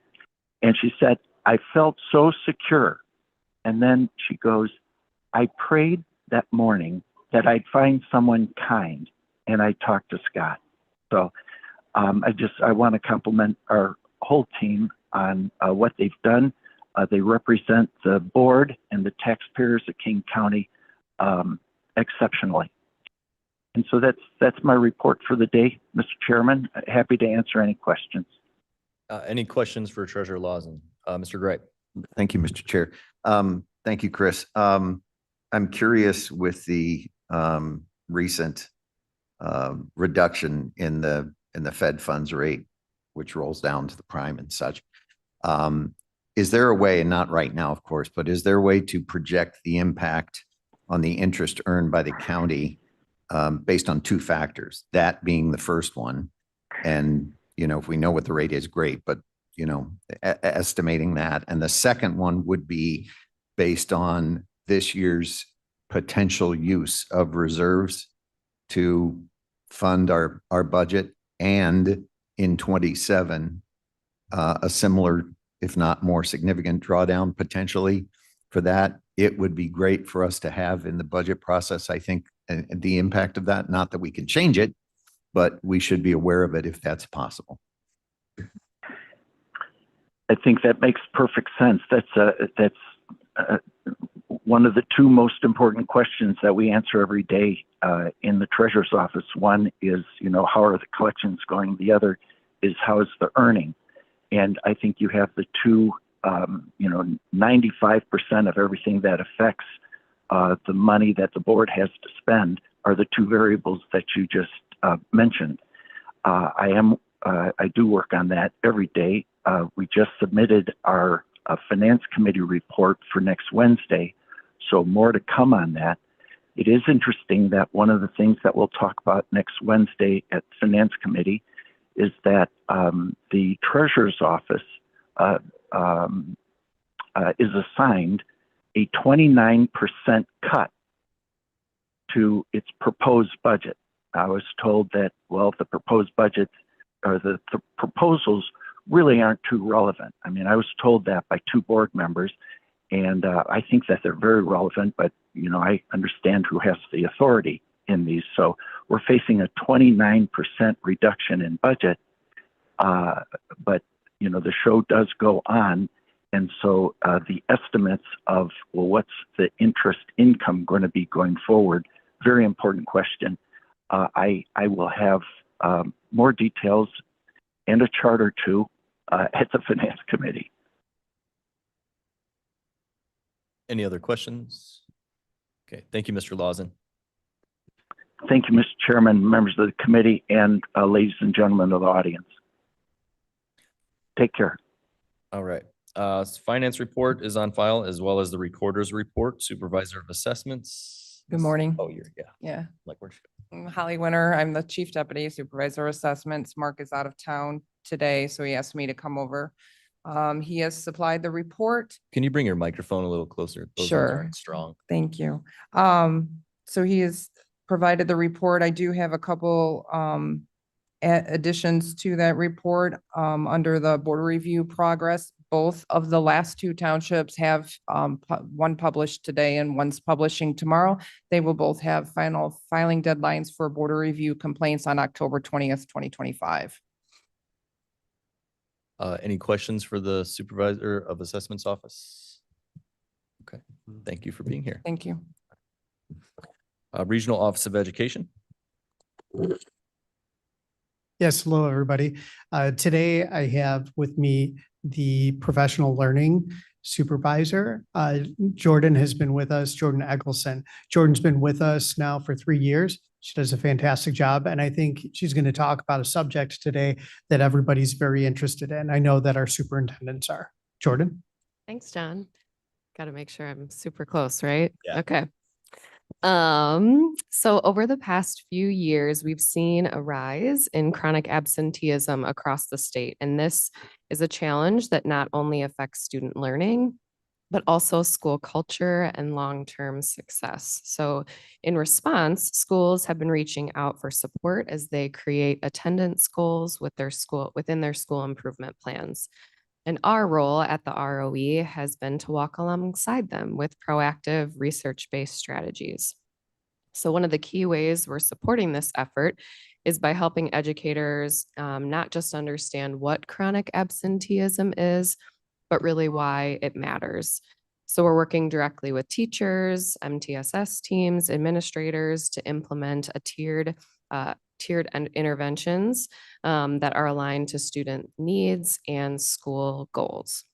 And she said, "I felt so secure." And then she goes, "I prayed that morning that I'd find someone kind." And I talked to Scott. So I want to compliment our whole team on what they've done. They represent the board and the taxpayers of King County exceptionally. And so that's my report for the day, Mr. Chairman. Happy to answer any questions. Any questions for Treasurer Lawson? Mr. Gray. Thank you, Mr. Chair. Thank you, Chris. I'm curious with the recent reduction in the Fed funds rate, which rolls down to the prime and such. Is there a way, and not right now, of course, but is there a way to project the impact on the interest earned by the county based on two factors, that being the first one, And, if we know what the rate is, great, but, estimating that. And the second one would be based on this year's potential use of reserves to fund our budget, and in 27, a similar, if not more significant drawdown potentially for that. It would be great for us to have in the budget process, I think, the impact of that, not that we can change it, but we should be aware of it if that's possible. I think that makes perfect sense. That's one of the two most important questions that we answer every day in the treasurer's office. One is, how are the collections going? The other is, how is the earning? And I think you have the two, 95% of everything that affects the money that the board has to spend are the two variables that you just mentioned. I do work on that every day. We just submitted our finance committee report for next Wednesday, so more to come on that. It is interesting that one of the things that we'll talk about next Wednesday at finance committee is that the treasurer's office is assigned a 29% cut to its proposed budget. I was told that, well, the proposed budget or the proposals really aren't too relevant. I mean, I was told that by two board members, and I think that they're very relevant, but, I understand who has the authority in these. So we're facing a 29% reduction in budget, but, the show does go on. And so the estimates of, well, what's the interest income going to be going forward? Very important question. I will have more details and a chart or two at the finance committee. Any other questions? Okay, thank you, Mr. Lawson. Thank you, Mr. Chairman, members of the committee, and ladies and gentlemen of the audience. Take care. All right. Finance report is on file, as well as the recorder's report, supervisor of assessments. Good morning. Oh, you're, yeah. Yeah. Like where's I'm Holly Winter. I'm the Chief Deputy Supervisor of Assessments. Mark is out of town today, so he asked me to come over. He has supplied the report. Can you bring your microphone a little closer? Those ones Sure. aren't strong. Thank you. So he has provided the report. I do have a couple additions to that report under the border review progress. Both of the last two townships have one published today and one's publishing tomorrow. They will both have final filing deadlines for border review complaints on October 20th, 2025. Any questions for the supervisor of assessments office? Okay, thank you for being here. Thank you. Regional Office of Education. Yes, hello, everybody. Today I have with me the professional learning supervisor. Jordan has been with us, Jordan Eggleston. Jordan's been with us now for 3 years. She does a fantastic job, and I think she's going to talk about a subject today that everybody's very interested in. I know that our superintendents are. Jordan? Thanks, John. Got to make sure I'm super close, right? Yeah. Okay. So over the past few years, we've seen a rise in chronic absenteeism across the state. And this is a challenge that not only affects student learning, but also school culture and long-term success. So in response, schools have been reaching out for support as they create attendance goals within their school improvement plans. And our role at the ROE has been to walk alongside them with proactive research-based strategies. So one of the key ways we're supporting this effort is by helping educators not just understand what chronic absenteeism is, but really why it matters. So we're working directly with teachers, MTSS teams, administrators to implement a tiered interventions that are aligned to student needs and school goals.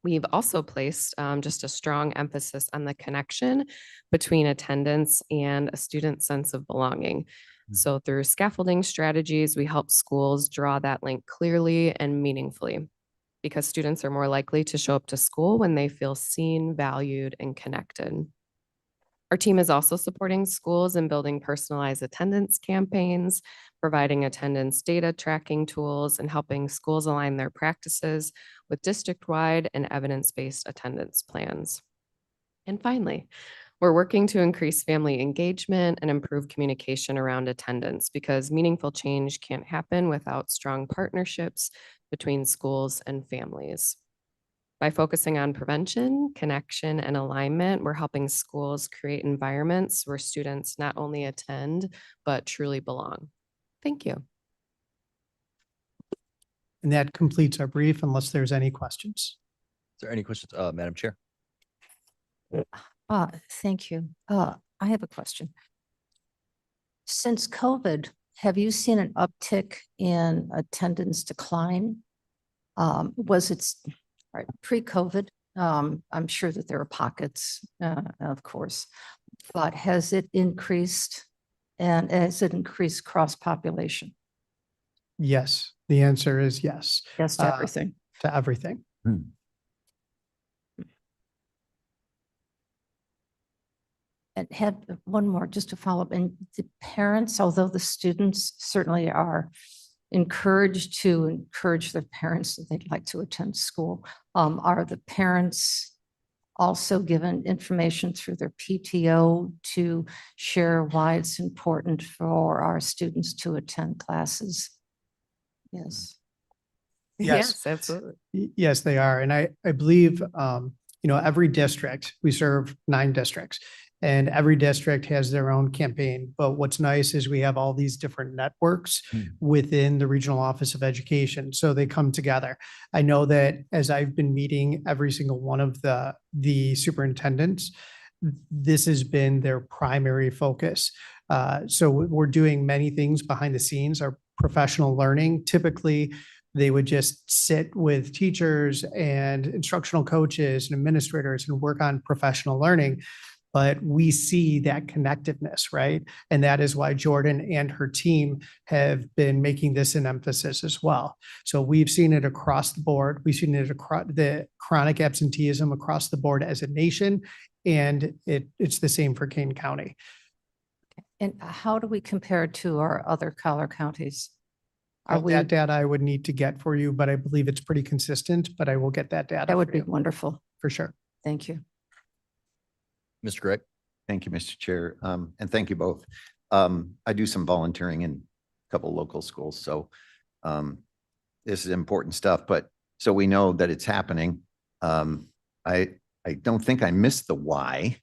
We've also placed just a strong emphasis on the connection between attendance and a student's sense of belonging. So through scaffolding strategies, we help schools draw that link clearly and meaningfully, because students are more likely to show up to school when they feel seen, valued, and connected. Our team is also supporting schools in building personalized attendance campaigns, providing attendance data tracking tools, and helping schools align their practices with district-wide and evidence-based attendance plans. And finally, we're working to increase family engagement and improve communication around attendance because meaningful change can't happen without strong partnerships between schools and families. By focusing on prevention, connection, and alignment, we're helping schools create environments where students not only attend, but truly belong. Thank you. And that completes our brief unless there's any questions. Is there any questions, Madam Chair? Thank you. I have a question. Since COVID, have you seen an uptick in attendance decline? Was it right, pre-COVID? I'm sure that there are pockets, of course, but has it increased, and has it increased cross-population? Yes, the answer is yes. Yes to everything. To everything. And had one more just to follow up. And the parents, although the students certainly are encouraged to encourage their parents that they'd like to attend school, are the parents also given information through their PTO to share why it's important for our students to attend classes? Yes. Yes. Absolutely. Yes, they are. And I believe, every district, we serve 9 districts, and every district has their own campaign. But what's nice is we have all these different networks within the Regional Office of Education. So they come together. I know that as I've been meeting every single one of the superintendents, this has been their primary focus. So we're doing many things behind the scenes. Our professional learning, typically they would just sit with teachers and instructional coaches and administrators and work on professional learning. But we see that connectiveness, right? And that is why Jordan and her team have been making this an emphasis as well. So we've seen it across the board. We've seen it across the chronic absenteeism across the board as a nation, and it's the same for Kane County. And how do we compare to our other collar counties? That data I would need to get for you, but I believe it's pretty consistent, but I will get that data. That would for be you. wonderful. For sure. Thank you. Mr. Gregg? Thank you, Mr. Chair. And thank you both. I do some volunteering in a couple local schools. So this is important stuff, but so we know that it's happening. I don't think I missed the why,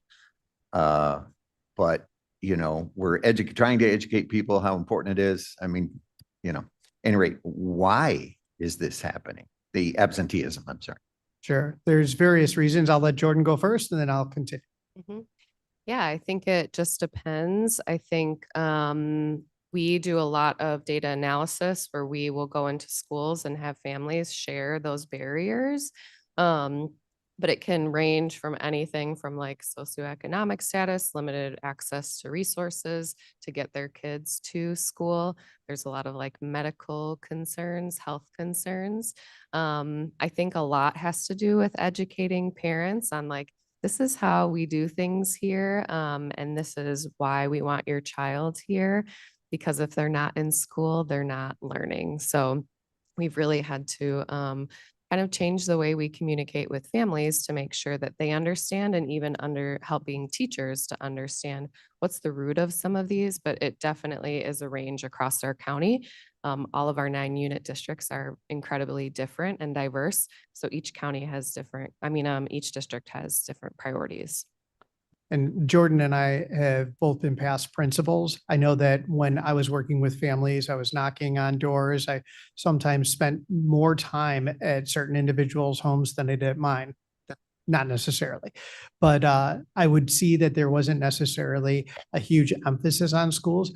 but we're trying to educate people how important it is. I mean, any rate, why is this happening? The absenteeism, I'm sorry. Sure. There's various reasons. I'll let Jordan go first and then I'll continue. Yeah, I think it just depends. I think we do a lot of data analysis where we will go into schools and have families share those barriers. But it can range from anything from like socioeconomic status, limited access to resources to get their kids to school. There's a lot of like medical concerns, health concerns. I think a lot has to do with educating parents on like, this is how we do things here. And this is why we want your child here, because if they're not in school, they're not learning. So we've really had to kind of change the way we communicate with families to make sure that they understand, and even helping teachers to understand what's the root of some of these, but it definitely is a range across our county. All of our 9 unit districts are incredibly different and diverse. So each county has each district has different priorities. And Jordan and I have both been past principals. I know that when I was working with families, I was knocking on doors. I sometimes spent more time at certain individuals' homes than I did at mine. Not necessarily, but I would see that there wasn't necessarily a huge emphasis on schools.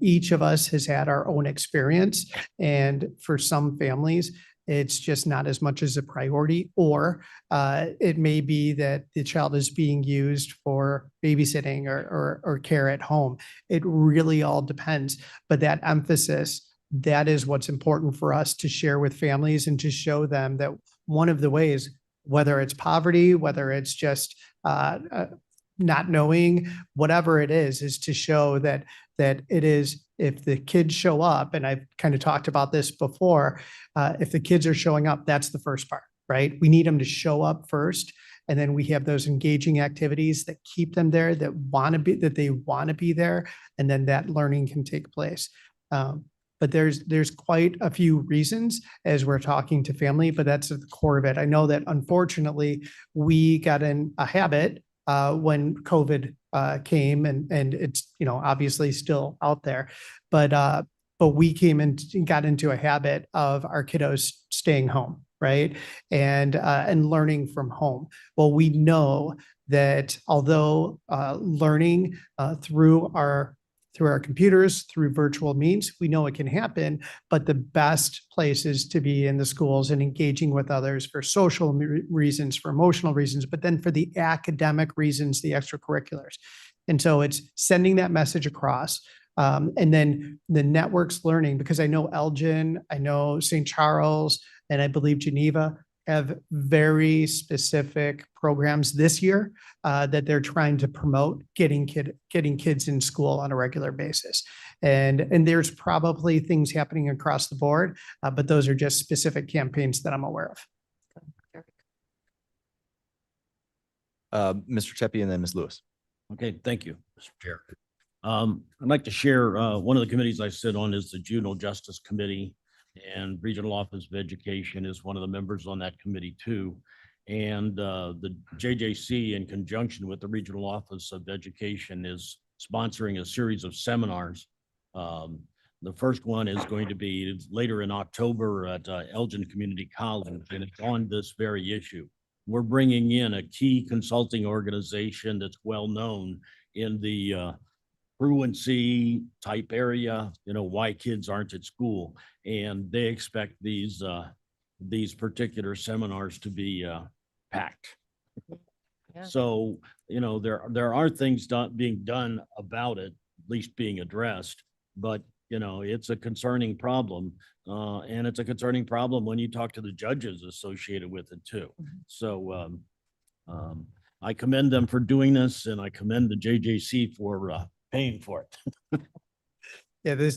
Each of us has had our own experience, and for some families, it's just not as much as a priority, or it may be that the child is being used for babysitting or care at home. It really all depends. But that emphasis, that is what's important for us to share with families and to show them that one of the ways, whether it's poverty, whether it's just not knowing, whatever it is to show that it is if the kids show up, and I've kind of talked about this before, if the kids are showing up, that's the first part, right? We need them to show up first. And then we have those engaging activities that keep them there, that they want to be there. And then that learning can take place. But there's quite a few reasons as we're talking to family, but that's at the core of it. I know that unfortunately we got in a habit when COVID came, and it's, you know, obviously still out there, but we came in and got into a habit of our kiddos staying home, right? And learning from home. Well, we know that although learning through our computers, through virtual means, we know it can happen, but the best place is to be in the schools and engaging with others for social reasons, for emotional reasons, but then for the academic reasons, the extracurriculars. And so it's sending that message across. And then the networks learning, because I know Elgin, I know St. Charles, and I believe Geneva have very specific programs this year that they're trying to promote getting kids in school on a regular basis. And there's probably things happening across the board, but those are just specific campaigns that I'm aware of. Mr. Cheppy and then Ms. Lewis. Okay, thank you, Mr. Chair. I'd like to share, one of the committees I sit on is the Juvenile Justice Committee, and Regional Office of Education is one of the members on that committee too. And the JJC, in conjunction with the Regional Office of Education, is sponsoring a series of seminars. The first one is going to be later in October at Elgin Community College, and it's on this very issue. We're bringing in a key consulting organization that's well known in the truancy type area, you know, why kids aren't at school. And they expect these particular seminars to be packed. Yeah. So, you know, there are things being done about it, at least being addressed, but you know, it's a concerning problem. And it's a concerning problem when you talk to the judges associated with it too. So I commend them for doing this, and I commend the JJC for paying for it. Yeah,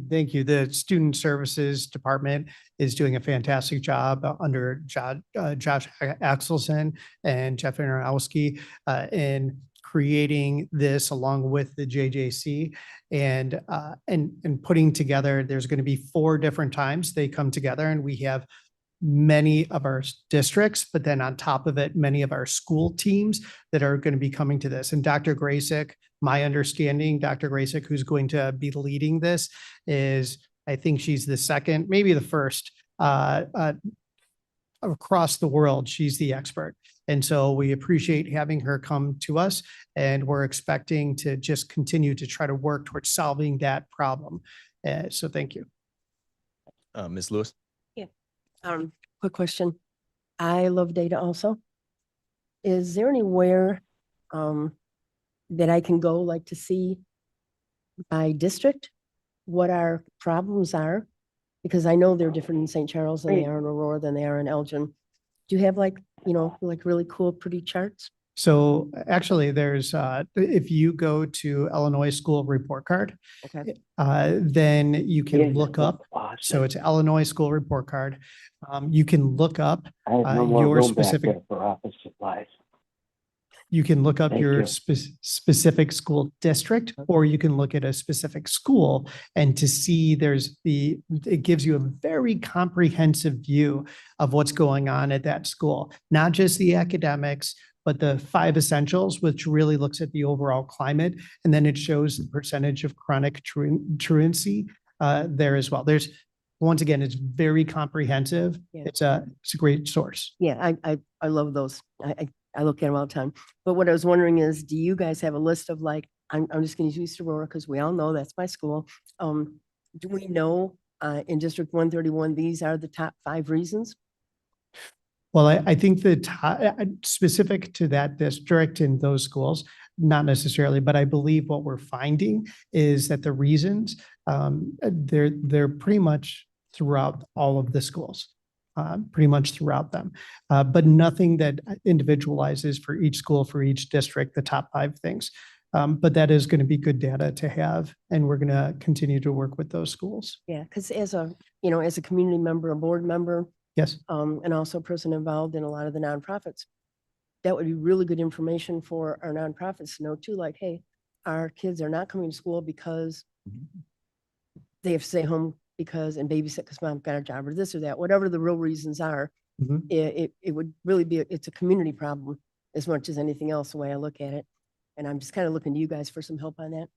thank you. The Student Services Department is doing a fantastic job under Josh Axelson and Jeff Inarowski in creating this along with the JJC and putting together. There's going to be 4 different times they come together, and we have many of our districts, but then on top of it, many of our school teams that are going to be coming to this. And Dr. Graysick, my understanding, Dr. Graysick, who's going to be leading this, is, I think she's the second, maybe the first across the world. She's the expert. And so we appreciate having her come to us, and we're expecting to just continue to try to work towards solving that problem. So thank you. Ms. Lewis? Quick question. I love data also. Is there anywhere that I can go, like, to see by district what our problems are? Because I know they're different in St. Charles than they are in Aurora than they are in Elgin. Do you have, like, you know, like really cool, pretty charts? So actually there's, if you go to Illinois School Report Card, Okay. then you can look up, so it's Illinois School Report Card. You can look up your specific, for office supplies. you can look up Thank your you. specific school district, or you can look at a specific school, and to see it gives you a very comprehensive view of what's going on at that school, not just the academics, but the 5 essentials, which really looks at the overall climate. And then it shows the percentage of chronic truancy there as well. Once again, it's very comprehensive. Yeah. It's a great source. Yeah, I love those. I look at them all the time. But what I was wondering is, do you guys have a list of, like, I'm just going to use Aurora because we all know that's my school. Do we know in District 131, these are the top 5 reasons? Well, I think that specific to that district and those schools, not necessarily, but I believe what we're finding is that the reasons, they're pretty much throughout all of the schools, pretty much throughout them, but nothing that individualizes for each school, for each district, the top 5 things. But that is going to be good data to have, and we're going to continue to work with those schools. Yeah, because as a, as a community member, a board member, Yes. and also a person involved in a lot of the nonprofits, that would be really good information for our nonprofits to know too, like, hey, our kids are not coming to school because they have to stay home because, and babysit because mom got a job or this or that, whatever the real reasons are. Mhm. It would really be, it's a community problem as much as anything else, the way I look at it. And I'm just kind of looking to you guys for some help on that.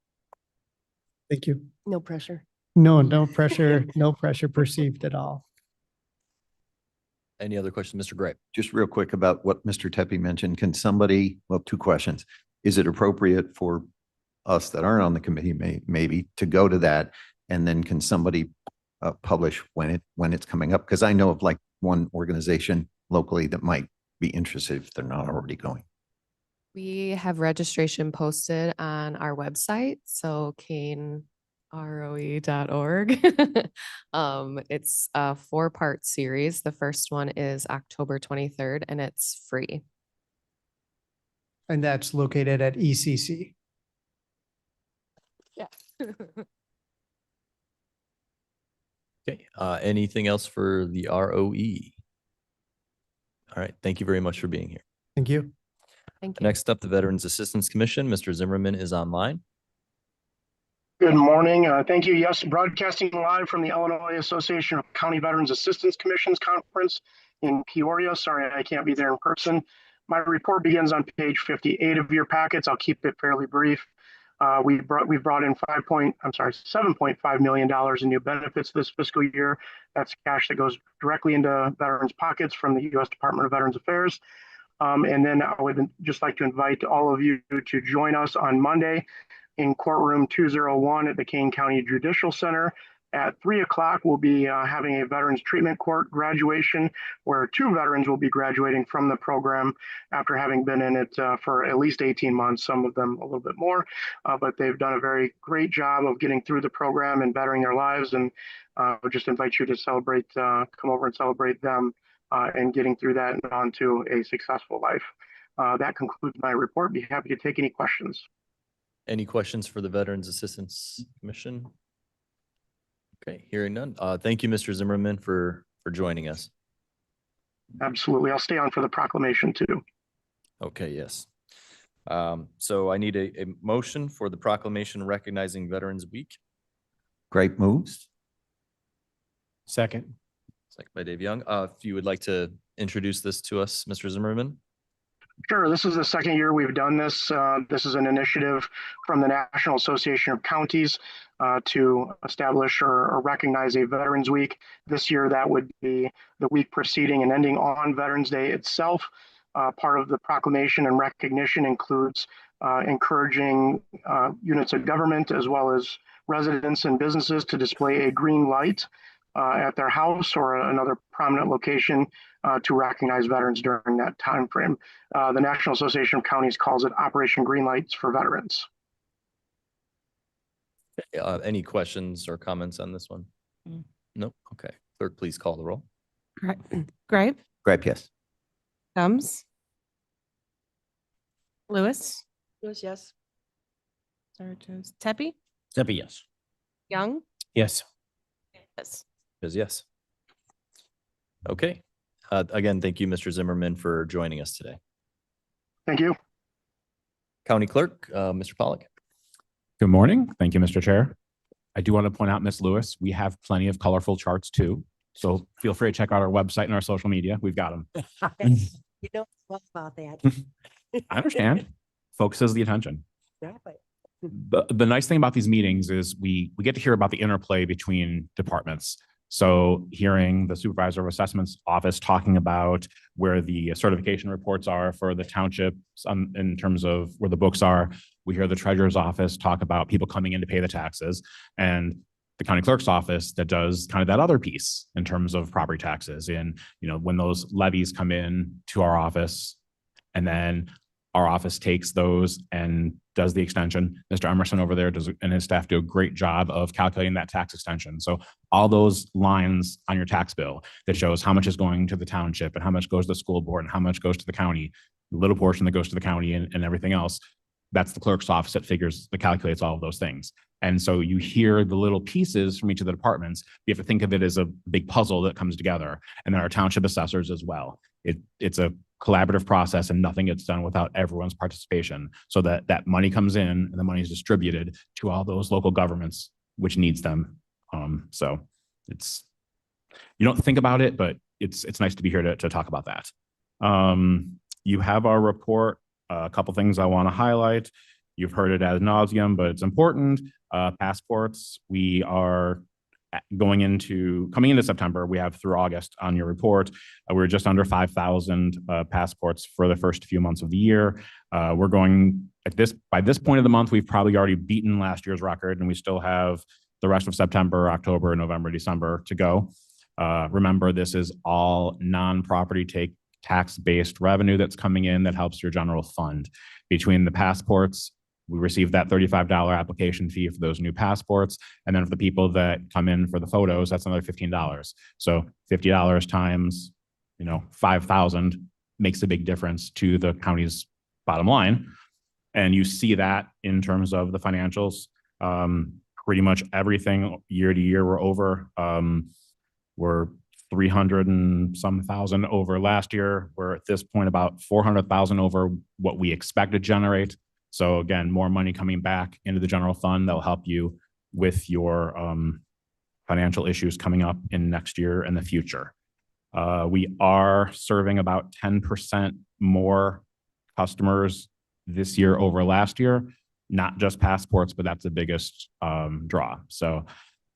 Thank you. No pressure. No, no pressure, no pressure perceived at all. Any other questions, Mr. Gray? Just real quick about what Mr. Tepe mentioned. Can somebody, well, two questions. Is it appropriate for us that aren't on the committee, maybe to go to that? And then can somebody publish when it's coming up? Because I know of like one organization locally that might be interested if they're not already going. We have registration posted on our website, so caneroe.org. It's a 4-part series. The first one is October 23rd, and it's free. And that's located at ECC. Yeah. Okay, anything else for the ROE? All right, thank you very much for being here. Thank you. Thank you. Next up, the Veterans Assistance Commission. Mr. Zimmerman is online. Good morning. Thank you. Yes, broadcasting live from the Illinois Association of County Veterans Assistance Commissions Conference in Peoria. Sorry, I can't be there in person. My report begins on page 58 of your packets. I'll keep it fairly brief. We brought in $7.5 million in new benefits this fiscal year. That's cash that goes directly into veterans' pockets from the U.S. Department of Veterans Affairs. And then I would just like to invite all of you to join us on Monday in courtroom 201 at the Kane County Judicial Center. At 3 o'clock, we'll be having a Veterans Treatment Court graduation where 2 veterans will be graduating from the program after having been in it for at least 18 months, some of them a little bit more, but they've done a very great job of getting through the program and bettering their lives. And we'll just invite you to celebrate, come over and celebrate them and getting through that and on to a successful life. That concludes my report. Be happy to take any questions. Any questions for the Veterans Assistance Commission? Okay, hearing none. Thank you, Mr. Zimmerman, for joining us. Absolutely. I'll stay on for the proclamation too. Okay, yes. So I need a motion for the proclamation recognizing Veterans Week. Great moves. Second. Second by Dave Young. If you would like to introduce this to us, Mr. Zimmerman. Sure. This is the second year we've done this. This is an initiative from the National Association of Counties to establish or recognize a Veterans Week. This year, that would be the week preceding and ending on Veterans Day itself. Part of the proclamation and recognition includes encouraging units of government as well as residents and businesses to display a green light at their house or another prominent location to recognize veterans during that time frame. The National Association of Counties calls it Operation Green Lights for Veterans. Any questions or comments on this one? No. Okay. Clerk, please call the roll. Gripe, Great, yes. Thumbs, Lewis, Lewis, yes. Tepe, Tepe, yes. Young, Yes. yes. Yes. Okay. Again, thank you, Mr. Zimmerman, for joining us today. Thank you. County Clerk, Mr. Pollack. Good morning. Thank you, Mr. Chair. I do want to point out, Ms. Lewis, we have plenty of colorful charts too. So feel free to check out our website and our social media. We've got them. You don't talk about that. I understand. Focuses the attention. Exactly. The nice thing about these meetings is we get to hear about the interplay between departments. So hearing the Supervisor of Assessments office talking about where the certification reports are for the townships in terms of where the books are. We hear the Treasurer's office talk about people coming in to pay the taxes, and the County Clerk's office that does kind of that other piece in terms of property taxes. And, you know, when those levies come in to our office and then our office takes those and does the extension. Mr. Emerson over there and his staff do a great job of calculating that tax extension. So all those lines on your tax bill that shows how much is going to the township and how much goes to the school board and how much goes to the county, the little portion that goes to the county and everything else, That's the clerk's office that calculates all of those things. And so you hear the little pieces from each of the departments. You have to think of it as a big puzzle that comes together. And then our township assessors as well. It's a collaborative process, and nothing gets done without everyone's participation, so that money comes in and the money is distributed to all those local governments which needs them. So you don't think about it, but it's nice to be here to talk about that. You have our report. A couple things I want to highlight. You've heard it ad nauseum, but it's important. Passports, we are coming into September, we have through August on your report. We're just under 5,000 passports for the first few months of the year. We're going by this point of the month, we've probably already beaten last year's record, and we still have the rest of September, October, November, December to go. Remember, this is all non-property tax-based revenue that's coming in that helps your general fund. Between the passports, we receive that $35 application fee for those new passports. And then for the people that come in for the photos, that's another $15. So $50 times, 5,000 makes a big difference to the county's bottom line. And you see that in terms of the financials. Pretty much everything year to year we're over. We're 300 and some thousand over last year. We're at this point about 400,000 over what we expect to generate. So again, more money coming back into the general fund that'll help you with your financial issues coming up in next year and the future. We are serving about 10% more customers this year over last year, not just passports, but that's the biggest draw. So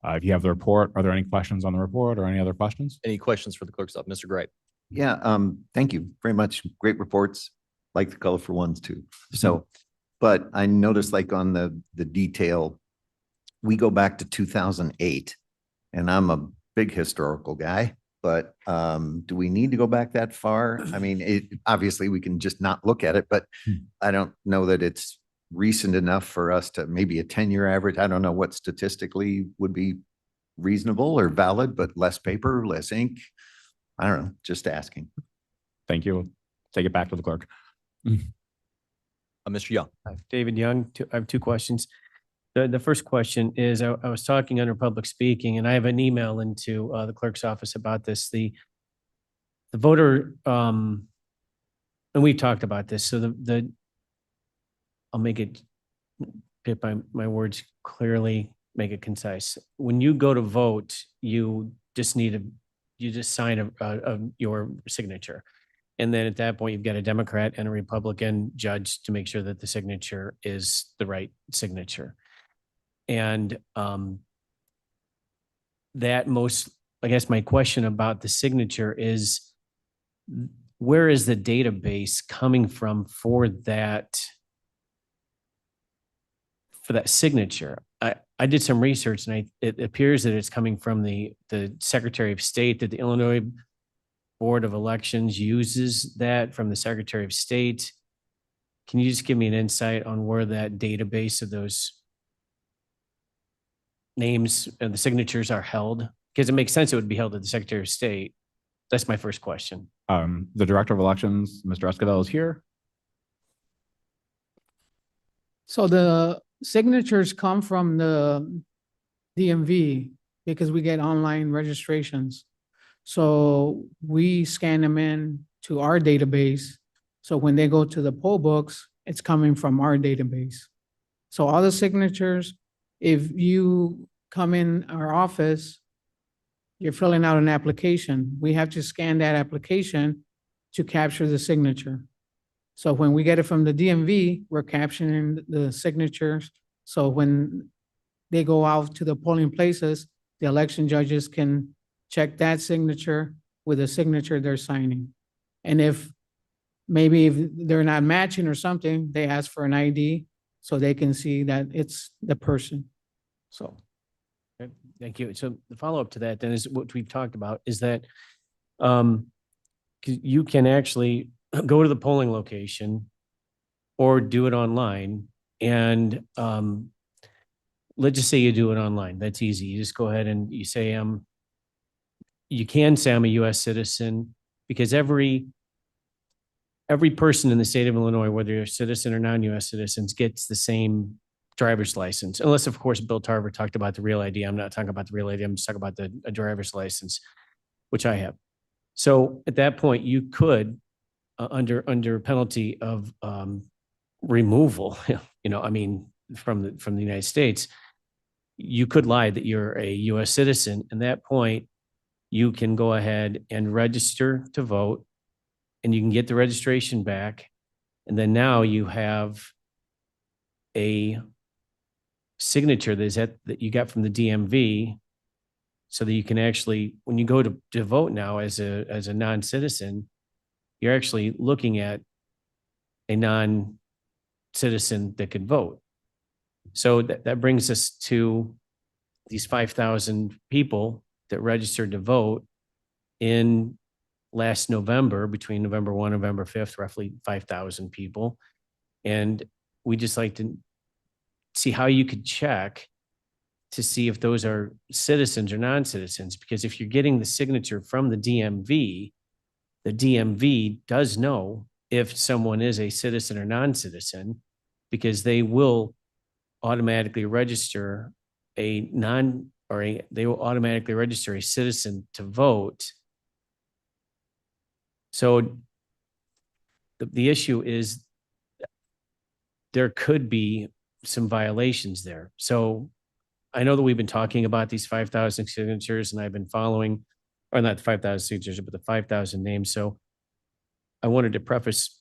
if you have the report, are there any questions on the report or any other questions? Any questions for the clerk's office? Mr. Gripe? Yeah, thank you very much. Great reports. Like the colorful ones too. So, but I noticed like on the detail, we go back to 2008, and I'm a big historical guy, but do we need to go back that far? I mean, obviously we can just not look at it, but I don't know that it's recent enough for us to maybe a 10-year average. I don't know what statistically would be reasonable or valid, but less paper, less ink. I don't know, just asking. Thank you. Take it back to the clerk. Mr. Young. David Young, I have two questions. The first question is, I was talking under public speaking, and I have an email into the clerk's office about this. The voter, and we've talked about this. So I'll make it, get my words clearly, make it concise. When you go to vote, you just sign your signature. And then at that point, you've got a Democrat and a Republican judge to make sure that the signature is the right signature. And I guess my question about the signature is, where is the database coming from for that signature? I did some research, and it appears that it's coming from the Secretary of State, that the Illinois Board of Elections uses that from the Secretary of State. Can you just give me an insight on where that database of those names and the signatures are held? Because it makes sense it would be held at the Secretary of State. That's my first question. The Director of Elections, Mr. Esquivel, is here. So the signatures come from the DMV because we get online registrations. So we scan them in to our database. So when they go to the poll books, it's coming from our database. So all the signatures, if you come in our office, you're filling out an application. We have to scan that application to capture the signature. So when we get it from the DMV, we're capturing the signatures. So when they go out to the polling places, the election judges can check that signature with the signature they're signing. And if they're not matching or something, they ask for an ID so they can see that it's the person. So. Okay, thank you. So the follow-up to that then is what we've talked about is that you can actually go to the polling location or do it online. And let's just say you do it online. That's easy. You just go ahead and you say, you can say I'm a US citizen, because every every person in the state of Illinois, whether you're a citizen or non-US citizens, gets the same driver's license, unless of course Bill Tarver talked about the real ID. I'm not talking about the real ID. I'm just talking about a driver's license, which I have. So at that point, you could, under penalty of removal, I mean, from the United States, you could lie that you're a US citizen. At that point, you can go ahead and register to vote, and you can get the registration back. And then now you have a signature that you got from the DMV, so that you can actually, when you go to vote now as a non-citizen, you're actually looking at a non-citizen that could vote. So that brings us to these 5,000 people that registered to vote in last November, between November 1 and November 5th, roughly 5,000 people. And we just like to see how you could check to see if those are citizens or non-citizens, because if you're getting the signature from the DMV does know if someone is a citizen or non-citizen, because they will automatically register they will automatically register a citizen to vote. So the issue is there could be some violations there. So I know that we've been talking about these 5,000 signatures, and I've been following, or not the 5,000 signatures, but the 5,000 names. So I wanted to preface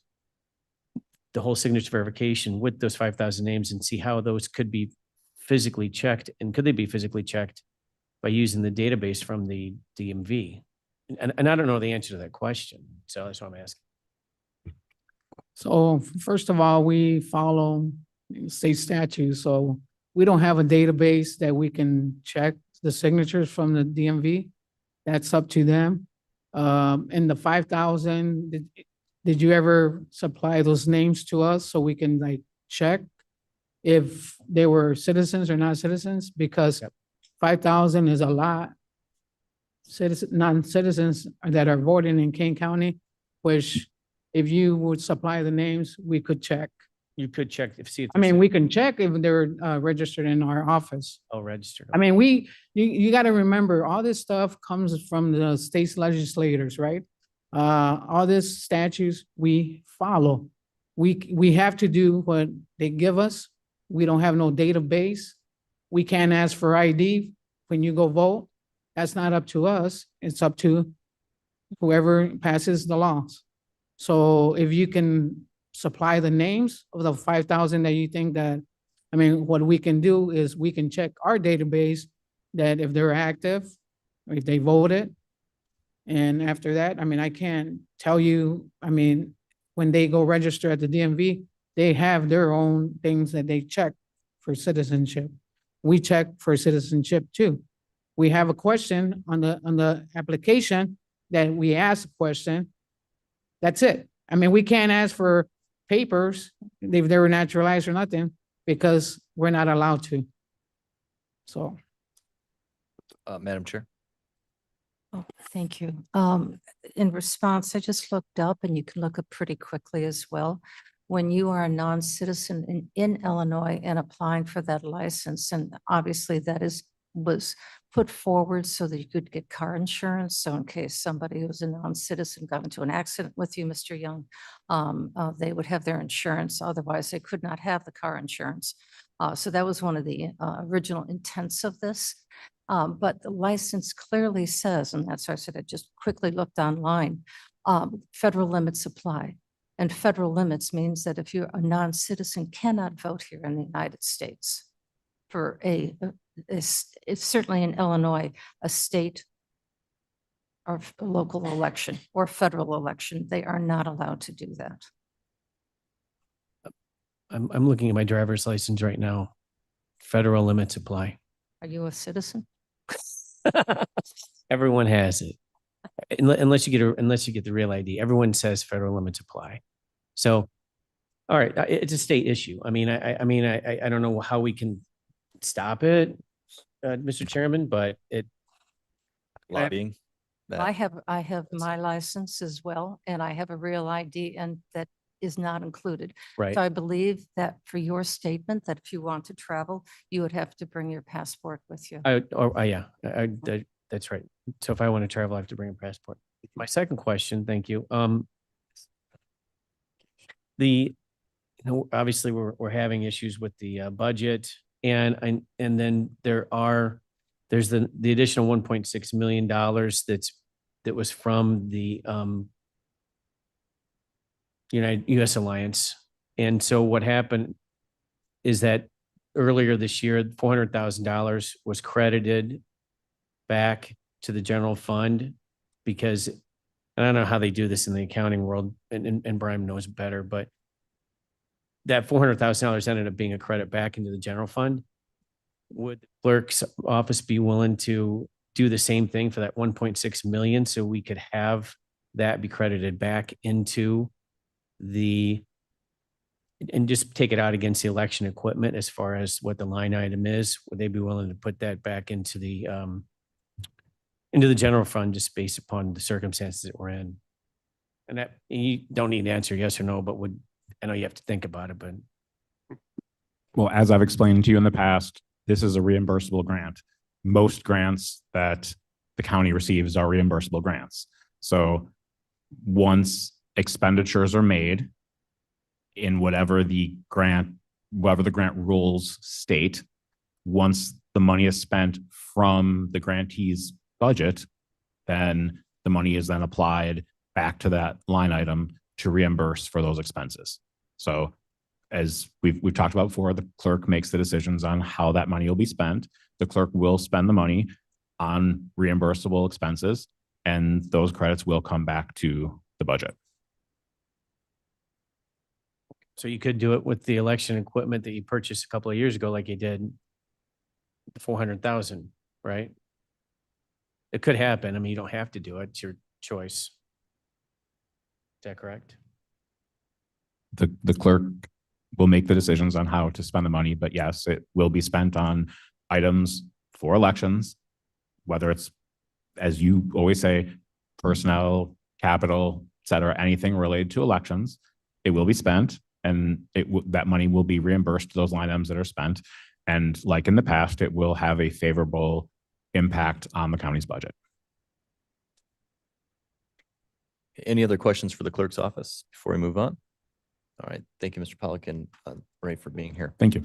the whole signature verification with those 5,000 names and see how those could be physically checked, and could they be physically checked by using the database from the DMV? And I don't know the answer to that question. So that's what I'm asking. So first of all, we follow state statutes, so we don't have a database that we can check the signatures from the DMV. That's up to them. And the 5,000, did you ever supply those names to us so we can like check if they were citizens or not citizens? Because 5,000 is a lot. Non-citizens that are voting in Kane County, which if you would supply the names, we could check. You could check see if I mean, we can check if they're registered in our office. I'll register. I mean, you got to remember, all this stuff comes from the state's legislators, right? All this statutes we follow. We have to do what they give us. We don't have no database. We can't ask for ID when you go vote. That's not up to us. It's up to whoever passes the laws. So if you can supply the names of the 5,000 that you think that, I mean, what we can do is we can check our database that if they're active, or if they voted. And after that, I mean, I can't tell you, I mean, when they go register at the DMV, they have their own things that they check for citizenship. We check for citizenship too. We have a question on the application that we ask a question. That's it. I mean, we can't ask for papers if they were naturalized or nothing, because we're not allowed to. So. Madam Chair. Oh, thank you. In response, I just looked up, and you can look up pretty quickly as well. When you are a non-citizen in Illinois and applying for that license, and obviously that was put forward so that you could get car insurance. So in case somebody who's a non-citizen got into an accident with you, Mr. Young, they would have their insurance. Otherwise, they could not have the car insurance. So that was one of the original intents of this. But the license clearly says, and that's why I said I just quickly looked online, federal limits apply. And federal limits means that if you're a non-citizen, cannot vote here in the United States for it's certainly in Illinois, a state or a local election or federal election. They are not allowed to do that. I'm looking at my driver's license right now. Federal limits apply. Are you a citizen? Everyone has it. Unless you get the real ID. Everyone says federal limits apply. So, all right, it's a state issue. I mean, I don't know how we can stop it, Mr. Chairman, but Lobbying. I have my license as well, and I have a real ID, and that is not included. Right. So I believe that for your statement, that if you want to travel, you would have to bring your passport with you. That's right. So if I want to travel, I have to bring a passport. My second question, thank you. Obviously we're having issues with the budget, and then there's the additional $1.6 million that was from the US Alliance. And so what happened is that earlier this year, $400,000 was credited back to the general fund because, and I don't know how they do this in the accounting world, and Brian knows better, but that $400,000 ended up being a credit back into the general fund. Would the clerk's office be willing to do the same thing for that 1.6 million so we could have that be credited back into and just take it out against the election equipment as far as what the line item is? Would they be willing to put that back into the general fund just based upon the circumstances that we're in? And that you don't need to answer yes or no, but I know you have to think about it, but. Well, as I've explained to you in the past, this is a reimbursable grant. Most grants that the county receives are reimbursable grants. So once expenditures are made in whatever the grant rules state, once the money is spent from the grantee's budget, then the money is then applied back to that line item to reimburse for those expenses. So as we've talked about before, the clerk makes the decisions on how that money will be spent. The clerk will spend the money on reimbursable expenses, and those credits will come back to the budget. So you could do it with the election equipment that you purchased a couple of years ago, like you did the 400,000, right? It could happen. I mean, you don't have to do it. It's your choice. Is that correct? The clerk will make the decisions on how to spend the money, but yes, it will be spent on items for elections, whether it's, as you always say, personnel, capital, et cetera, anything related to elections. It will be spent, and that money will be reimbursed to those line items that are spent. And like in the past, it will have a favorable impact on the county's budget. Any other questions for the clerk's office before we move on? All right. Thank you, Mr. Pollock and Ray, for being here. Thank you.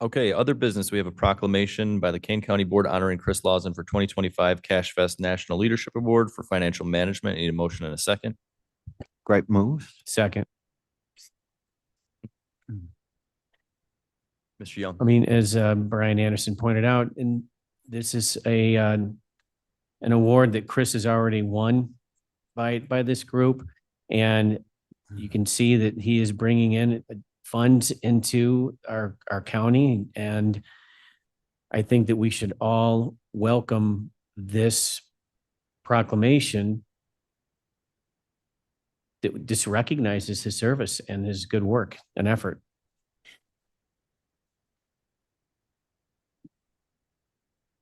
Okay, other business. We have a proclamation by the Kane County Board honoring Chris Lawson for 2025 Cash Fest National Leadership Award for Financial Management. I need a motion and a second. Great move. Second. Mr. Young. I mean, as Brian Anderson pointed out, and this is an award that Chris has already won by this group, and you can see that he is bringing in funds into our county, and I think that we should all welcome this proclamation that just recognizes his service and his good work and effort.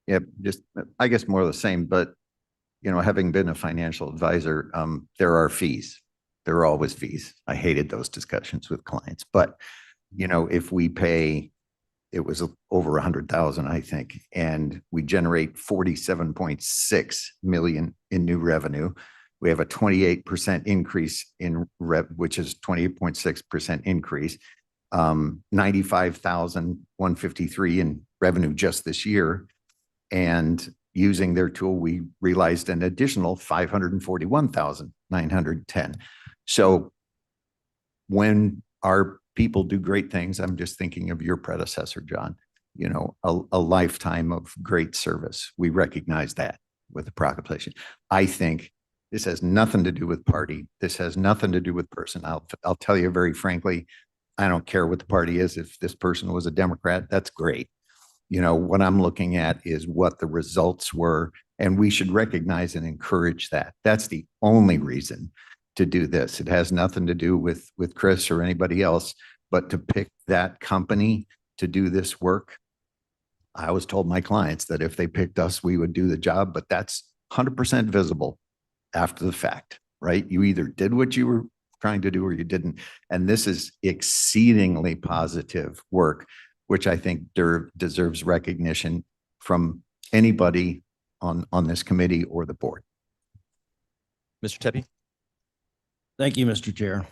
Yep, just, I guess more of the same, but, having been a financial advisor, there are fees. There are always fees. I hated those discussions with clients, but, if we pay, it was over 100,000, I think, and we generate 47.6 million in new revenue. We have a 28% increase in which is 28.6% increase, 95,153 in revenue just this year. And using their tool, we realized an additional 541,910. So when our people do great things, I'm just thinking of your predecessor, John, a lifetime of great service. We recognize that with the proclamation. I think this has nothing to do with party. This has nothing to do with person. I'll tell you very frankly, I don't care what the party is. If this person was a Democrat, that's great. What I'm looking at is what the results were, and we should recognize and encourage that. That's the only reason to do this. It has nothing to do with Chris or anybody else, but to pick that company to do this work. I always told my clients that if they picked us, we would do the job, but that's 100% visible after the fact, right? You either did what you were trying to do or you didn't. And this is exceedingly positive work, which I think deserves recognition from anybody on this committee or the board. Mr. Tepe? Thank you, Mr. Chair.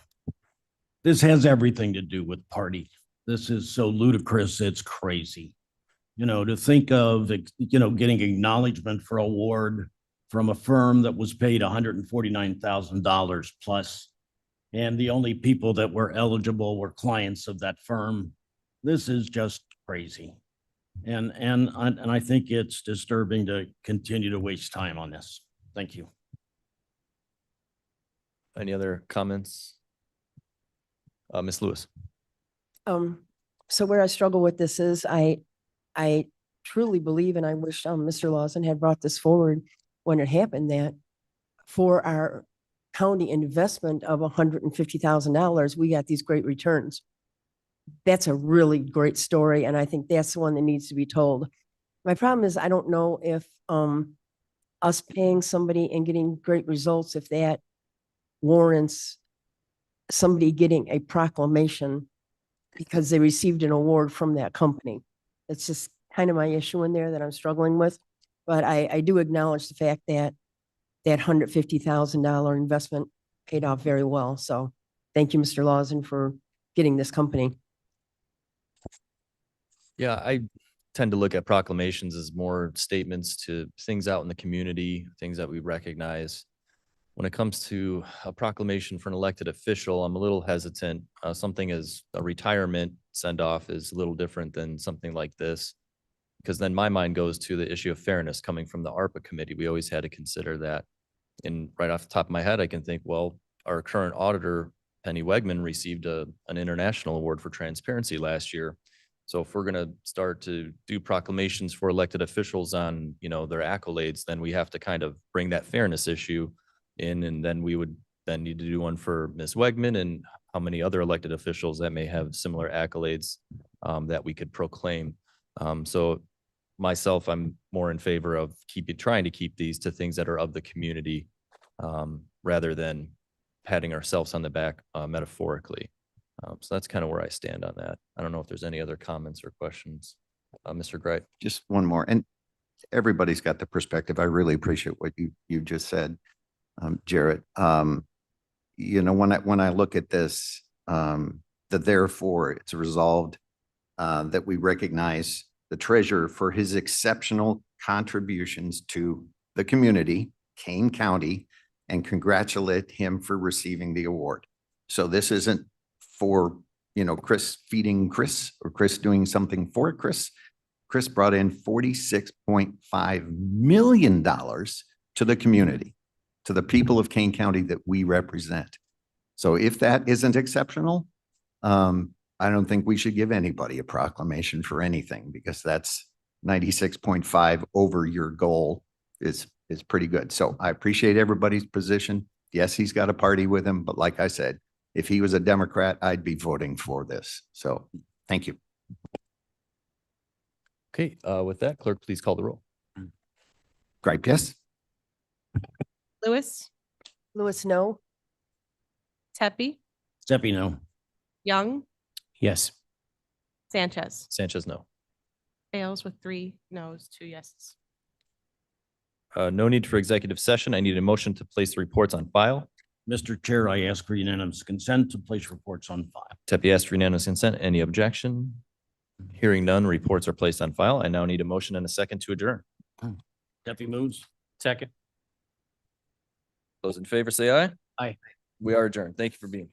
This has everything to do with party. This is so ludicrous, it's crazy. You know, to think of, you know, getting acknowledgement for award from a firm that was paid $149,000 plus, and the only people that were eligible were clients of that firm. This is just crazy. And I think it's disturbing to continue to waste time on this. Thank you. Any other comments? Ms. Lewis? So where I struggle with this is I truly believe, and I wish Mr. Lawson had brought this forward when it happened, that for our county investment of $150,000, we got these great returns. That's a really great story, and I think that's the one that needs to be told. My problem is I don't know if us paying somebody and getting great results, if that warrants somebody getting a proclamation because they received an award from that company. It's just kind of my issue in there that I'm struggling with. But I do acknowledge the fact that that $150,000 investment paid off very well. So thank you, Mr. Lawson, for getting this company. Yeah, I tend to look at proclamations as more statements to things out in the community, things that we recognize. When it comes to a proclamation for an elected official, I'm a little hesitant. Something as a retirement send-off is a little different than something like this, because then my mind goes to the issue of fairness coming from the ARPA committee. We always had to consider that. And right off the top of my head, I can think, well, our current auditor, Penny Wegman, received an international award for transparency last year. So if we're going to start to do proclamations for elected officials on, you know, their accolades, then we have to kind of bring that fairness issue in, and then we would then need to do one for Ms. Wegman and how many other elected officials that may have similar accolades that we could proclaim. So myself, I'm more in favor of trying to keep these to things that are of the community rather than patting ourselves on the back metaphorically. So that's kind of where I stand on that. I don't know if there's any other comments or questions. Mr. Greit. Just one more, and everybody's got the perspective. I really appreciate what you just said, Jarrett. You know, when I look at this, that therefore it's resolved that we recognize the treasurer for his exceptional contributions to the community, Kane County, and congratulate him for receiving the award. So this isn't for, you know, Chris feeding Chris or Chris doing something for Chris. Chris brought in $46.5 million to the community, to the people of Kane County that we represent. So if that isn't exceptional, I don't think we should give anybody a proclamation for anything, because that's 96.5 over your goal is pretty good. So I appreciate everybody's position. Yes, he's got a party with him, but like I said, if he was a Democrat, I'd be voting for this. So thank you. Okay, with that, clerk, please call the roll. Gripe, yes. Lewis, Lewis, no. Tepe, Steppy, no. Young, Yes. Sanchez. Sanchez, no. Fails with 3 noes, 2 yeses. No need for executive session. I need a motion to place the reports on file. Mr. Chair, I ask for unanimous consent to place reports on file. Tepe asked for unanimous consent. Any objection? Hearing none, reports are placed on file. I now need a motion and a second to adjourn. Tepe moves. Second. Those in favor say aye. Aye. We are adjourned. Thank you for being.